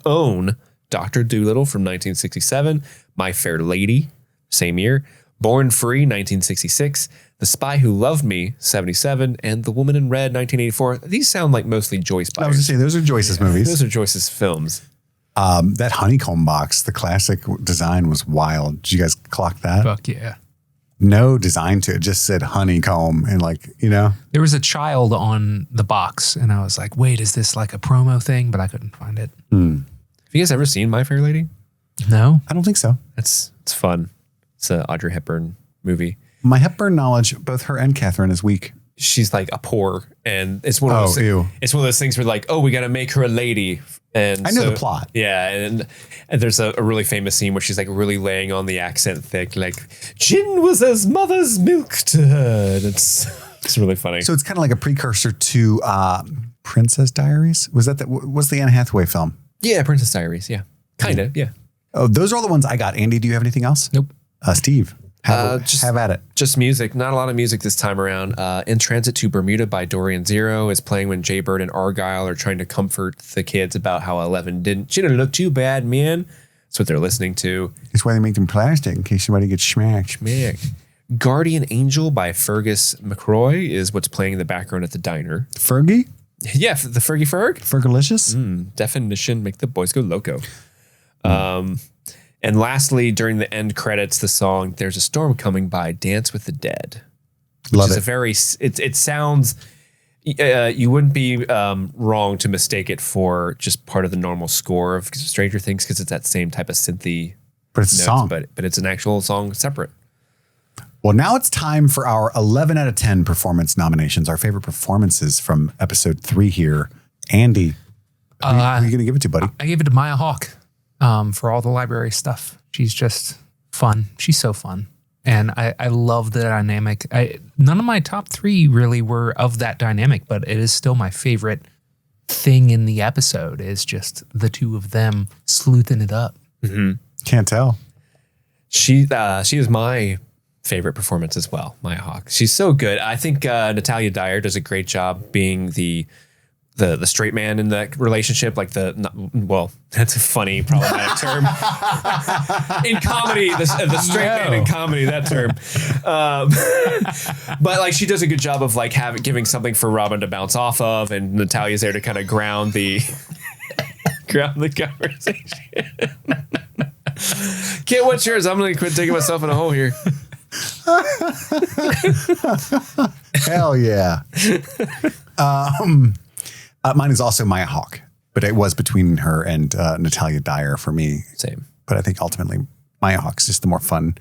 own Dr. Dolittle from 1967, My Fair Lady, same year, Born Free, 1966, The Spy Who Loved Me, 77, and The Woman in Red, 1984. These sound like mostly Joyce Byers. I was going to say, those are Joyce's movies. Those are Joyce's films. That honeycomb box, the classic design was wild. Did you guys clock that? Fuck yeah. No design to it. Just said honeycomb and There was a child on the box, and I was like, wait, is this like a promo thing? But I couldn't find it. Have you guys ever seen My Fair Lady? No. I don't think so. It's fun. It's an Audrey Hepburn movie. My Hepburn knowledge, both her and Catherine, is weak. She's like a poor, and it's one of those. ew. It's one of those things where like, oh, we got to make her a lady. And I know the plot. Yeah, and there's a really famous scene where she's like really laying on the accent thick, like gin was as mother's milk to her. And it's really funny. So it's kind of like a precursor to Princess Diaries. Was the Anne Hathaway film? Yeah, Princess Diaries. Yeah, kind of. Yeah. Oh, those are all the ones I got. Andy, do you have anything else? Nope. Steve, have at it. Just music. Not a lot of music this time around. In Transit to Bermuda by Dorian Zero is playing when Jay Bird and Argyle are trying to comfort the kids about how 11 she didn't look too bad, man. That's what they're listening to. That's why they make them plastic in case somebody gets smacked. Guardian Angel by Fergus McRoy is what's playing in the background at the diner. Fergie? Yeah, the Fergie Ferg. Fergalicious? Definition, make the boys go loco. And lastly, during the end credits, the song "There's a Storm Coming" by Dance with the Dead. Love is it. a very, it sounds, you wouldn't be wrong to mistake it for just part of the normal score of Stranger Things because it's that same type of synthy But it's a song. but it's an actual song separate. Well, now it's time for our 11 out of 10 performance nominations, our favorite performances from episode 3 here. Andy, who are you going to give it to, buddy? I gave it to Maya Hawke for all the library stuff. She's just fun. She's so fun. And I love the dynamic. None of my top 3 really were of that dynamic, but it is still my favorite thing in the episode is just the two of them sleuthing it up. Mm-hmm. Can't tell. She is my favorite performance as well, Maya Hawke. She's so good. I think Natalia Dyer does a great job being the straight man in that relationship. Like that's a funny problematic term in comedy. The straight man in comedy, that term. But like she does a good job of like giving something for Robin to bounce off of, and Natalia's there to kind of ground the conversation. Kit, what's yours? I'm going to quit digging myself in a hole here. Hell yeah. Mine is also Maya Hawke, but it was between her and Natalia Dyer for me. Same. But I think ultimately Maya Hawke's just the more fun.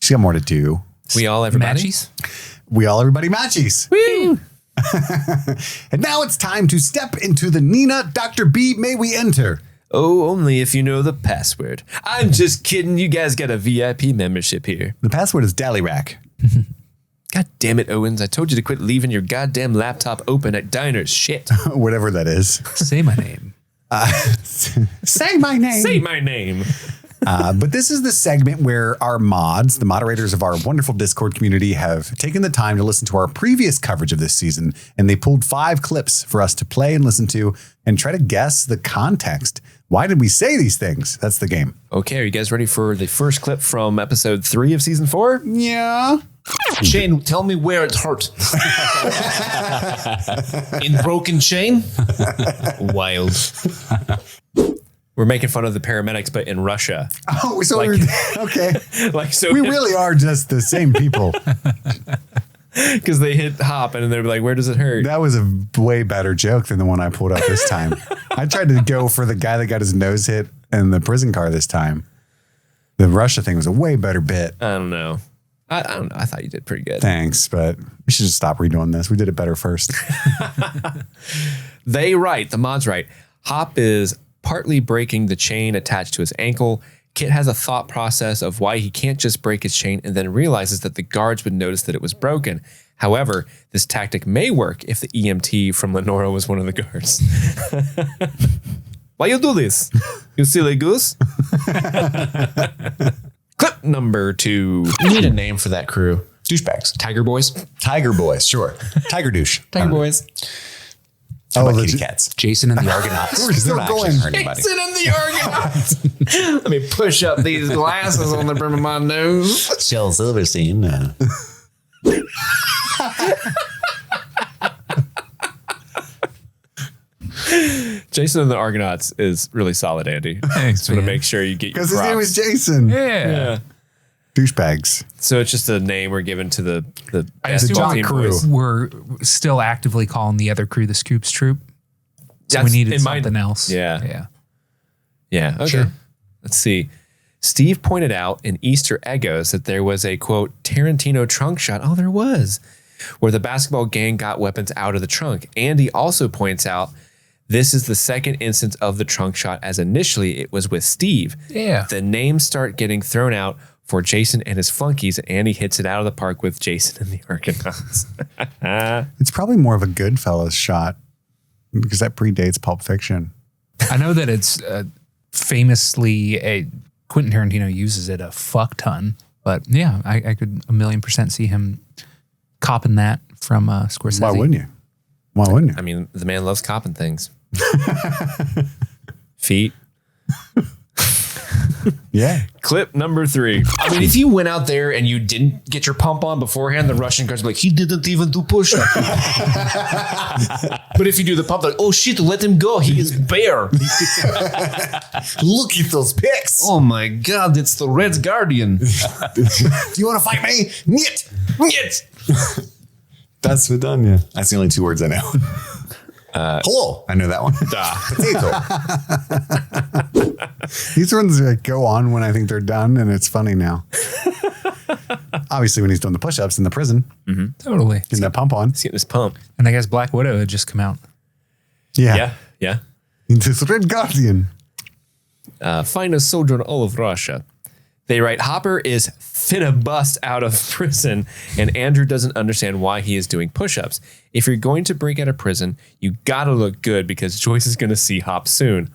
She's got more to do. We all everybody? Matchies? We all everybody matchies. Woo! And now it's time to step into the Nina Dr. B. May we enter? Oh, only if you know the password. I'm just kidding. You guys got a VIP membership here. The password is Dallyrack. God damn it, Owens. I told you to quit leaving your goddamn laptop open at diners. Shit. Whatever that is. Say my name. Say my name. Say my name. But this is the segment where our mods, the moderators of our wonderful Discord community, have taken the time to listen to our previous coverage of this season, and they pulled 5 clips for us to play and listen to and try to guess the context. Why did we say these things? That's the game. Okay, are you guys ready for the first clip from episode 3 of season 4? Yeah. Shane, tell me where it hurt. In broken chain? Wild. We're making fun of the paramedics, but in Russia. Oh, so okay. So we really are just the same people. Because they hit Hop and they're like, where does it hurt? That was a way better joke than the one I pulled up this time. I tried to go for the guy that got his nose hit in the prison car this time. The Russia thing was a way better bit. I don't know. I don't know. I thought you did pretty good. Thanks, but we should just stop redoing this. We did it better first. The mods write, Hop is partly breaking the chain attached to his ankle. Kit has a thought process of why he can't just break his chain and then realizes that the guards would notice that it was broken. However, this tactic may work if the EMT from Lenora was one of the guards. Why you do this? You silly goose? Clip number 2. You need a name for that crew. Douchebags. Tiger Boys? Tiger Boys, sure. Tiger douche. Tiger Boys. Oh, How about the kitty cats? Jason and the Argonauts. We're still going. Jason and the Argonauts. Let me push up these glasses on the brim of my nose. Shel Silverstein. Jason and the Argonauts is really solid, Andy. Thanks, Just want to man. make sure you get your Because his name props. was Jason. Yeah. Douchebags. So it's just a name we're given to the I assume basketball John team crew. boys. we're still actively calling the other crew the Scoops Troop. So we That's- needed it might- something else. Yeah. Yeah. Yeah. Okay. Sure. Let's see. Steve pointed out in Easter Eggos that there was a quote Tarantino trunk shot. Oh, there was, where the basketball gang got weapons out of the trunk. Andy also points out this is the second instance of the trunk shot, as initially it was with Steve. Yeah. The names start getting thrown out for Jason and his flunkies, and Andy hits it out of the park with Jason and the Argonauts. It's probably more of a Goodfellas shot because that predates Pulp Fiction. I know that it's famously Quentin Tarantino uses it a fuck ton, but yeah, I could 1,000,000% see him copping that from Scorsese. Why wouldn't you? Why wouldn't you? I mean, the man loves copping things. Feet. Yeah. Clip number 3. I mean, if you went out there and you didn't get your pump on beforehand, the Russian guards would be like, he didn't even do push-up. But if you do the pump, they're like, oh shit, let him go. He is bare. Look at those pics. Oh my God, it's the Red Guardian. Do you want to fight me? Niet. Niet. That's Vidania. That's the only 2 words I know. Hello. I know that one. Potato. These ones go on when I think they're done, and it's funny now. Obviously, when he's doing the push-ups in the prison. Mm-hmm. Totally. Getting that pump on. He's getting this pump. And I guess Black Widow had just come out. Yeah. Yeah. This Red Guardian. Finest soldier in all of Russia. They write, Hopper is finna bust out of prison, and Andrew doesn't understand why he is doing push-ups. If you're going to break out of prison, you gotta look good because Joyce is gonna see Hop soon,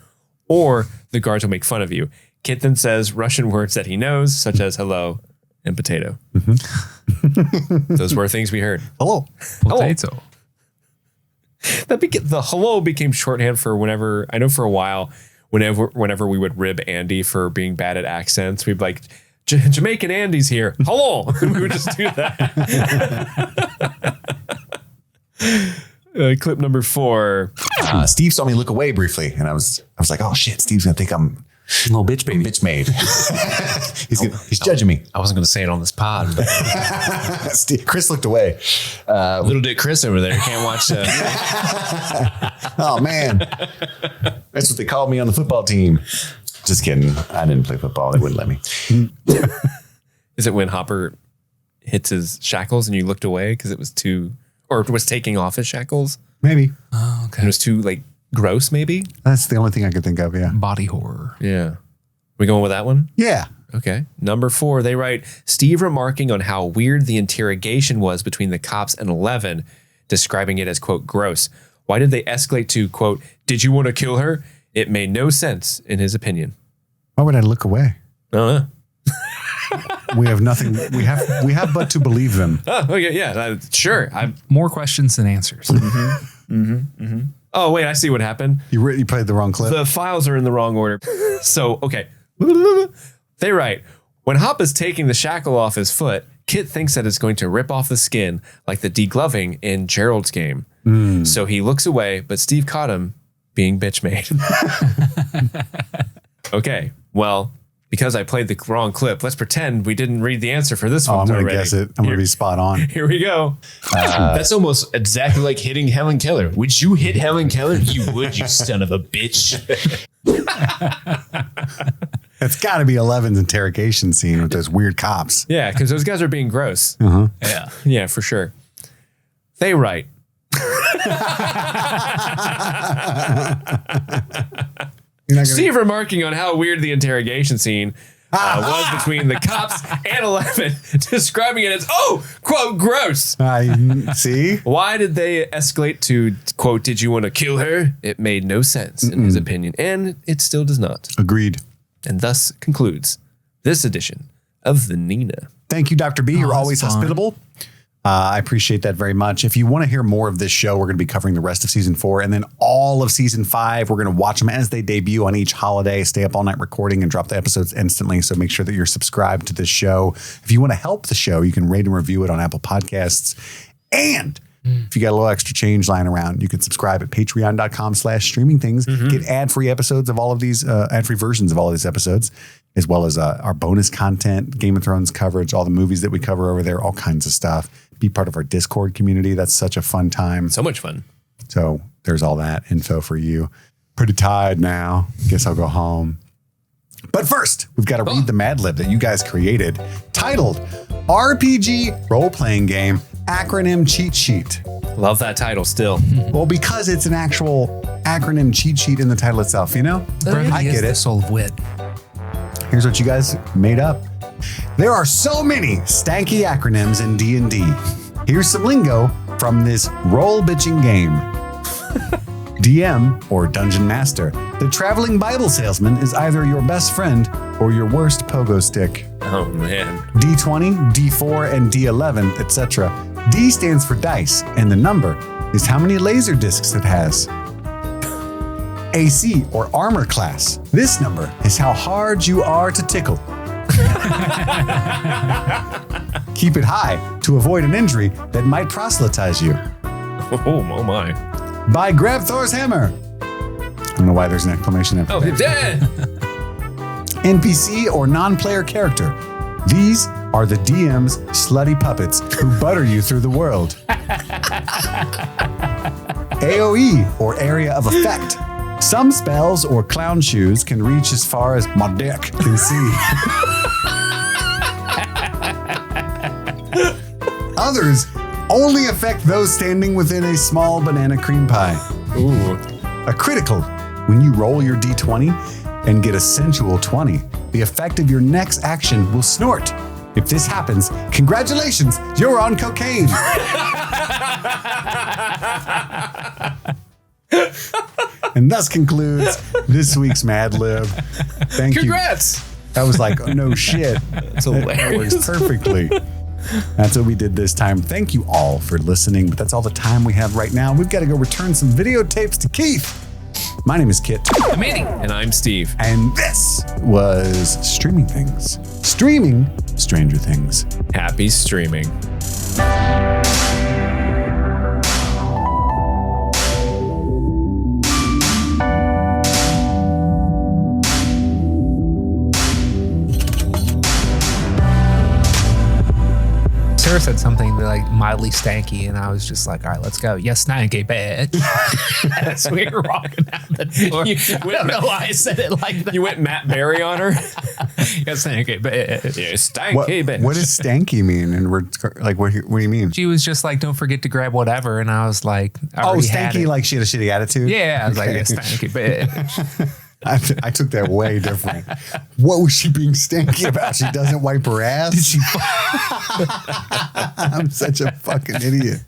or the guards will make fun of you. Kit then says Russian words that he knows, such as hello and potato. Mm-hmm. Those were things we heard. Hello. Potato. The hello became shorthand for whenever, I know for a while, whenever we would rib Andy for being bad at accents, we'd be like, Jamaican Andy's here. Hello. We would just do that. Clip number 4. Steve saw me look away briefly, and I was like, oh shit, Steve's gonna think I'm Little bitch baby. Bitch made. He's judging me. I wasn't going to say it on this pod, but Chris looked away. little Dick Chris over there can't watch. Oh, man. That's what they called me on the football team. Just kidding. I didn't play football. They wouldn't let me. Is it when Hopper hits his shackles and you looked away because it was too, or was taking off his shackles? Maybe. Oh, And okay. it was too like gross, maybe? That's the only thing I could think of, yeah. Body horror. Yeah. We going with that one? Yeah. Okay. Number 4, they write, Steve remarking on how weird the interrogation was between the cops and 11, describing it as, quote, gross. Why did they escalate to, quote, did you want to kill her? It made no sense, in his opinion. Why would I look away? I don't know. We have nothing. We have but to believe them. Oh, okay, yeah, sure. More questions than answers. Oh, wait, I see what happened. You played the wrong clip. The files are in the wrong order. So, okay. They write, when Hop is taking the shackle off his foot, Kit thinks that it's going to rip off the skin like the degloving in Gerald's game. So he looks away, but Steve caught him being bitch made. Okay, well, because I played the wrong clip, let's pretend we didn't read the answer for this one. I'm going to guess it. I'm going to be spot on. Here we go. That's almost exactly like hitting Helen Keller. Would you hit Helen Keller? You would, you son of a bitch. It's got to be 11's interrogation scene with those weird cops. Yeah, because those guys are being gross. Yeah. Yeah, for sure. They write. Steve remarking on how weird the interrogation scene was between the cops and 11, describing it as, oh, quote, gross. See? Why did they escalate to, quote, did you want to kill her? It made no sense in his opinion, and it still does not. Agreed. And thus concludes this edition of the Nina. Thank you, Dr. B. You're always fun. hospitable. I appreciate that very much. If you want to hear more of this show, we're going to be covering the rest of season 4 and then all of season 5. We're going to watch them as they debut on each holiday, stay up all night recording and drop the episodes instantly. So make sure that you're subscribed to this show. If you want to help the show, you can rate and review it on Apple Podcasts. And if you got a little extra change lying around, you can subscribe at patreon.com/streamingthings. Get ad-free episodes of all of these, ad-free versions of all of these episodes, as well as our bonus content, Game of Thrones coverage, all the movies that we cover over there, all kinds of stuff. Be part of our Discord community. That's such a fun time. So much fun. So there's all that info for you. Pretty tired now. Guess I'll go home. But first, we've got to read the MadLib that you guys created, titled RPG Role-Playing Game Acronym Cheat Sheet. Love that title still. Well, because it's an actual acronym cheat sheet in the title itself, you know? I get The it. soul of wit. Here's what you guys made up. There are so many stanky acronyms in D&D. Here's some lingo from this role bitching game. DM, or Dungeon Master. The traveling Bible salesman is either your best friend or your worst pogo stick. Oh, man. D20, D4, and D11, etc. D stands for dice, and the number is how many laser discs it has. AC, or armor class. This number is how hard you are to tickle. Keep it high to avoid an injury that might proselytize you. Oh my. By Grab Thor's hammer. I don't know why there's an exclamation after Oh, that. dead. NPC or non-player character. These are the DM's slutty puppets who butter you through the world. AoE, or area of effect. Some spells or clown shoes can reach as far as my dick can see. Others only affect those standing within a small banana cream pie. Ooh. A critical, when you roll your D20 and get a sensual 20, the effect of your next action will snort. If this happens, congratulations, you're on cocaine. And thus concludes this week's MadLib. Thank you. Congrats. That was like, oh, no shit. That's That hilarious. works perfectly. That's what we did this time. Thank you all for listening, but that's all the time we have right now. We've got to go return some videotapes to Keith. My name is Kit. I'm Andy. And I'm Steve. And this was Streaming Things. Streaming Stranger Things. Happy streaming. Sarah said something like mildly stanky, and I was just like, all right, let's go. Yes, stanky, bitch. As we were walking out the door. I don't know why I said it like that. You went Matt Berry on her? Yes, stanky, bitch. Yeah, stanky, bitch. What does stanky mean? And we're like, what do you mean? She was just like, don't forget to grab whatever. And I was like, I already had stanky, it. like she had a shitty attitude? Yeah, I was like, yes, stanky, bitch. I took that way different. What was she being stanky about? She doesn't wipe her ass? I'm such a fucking idiot.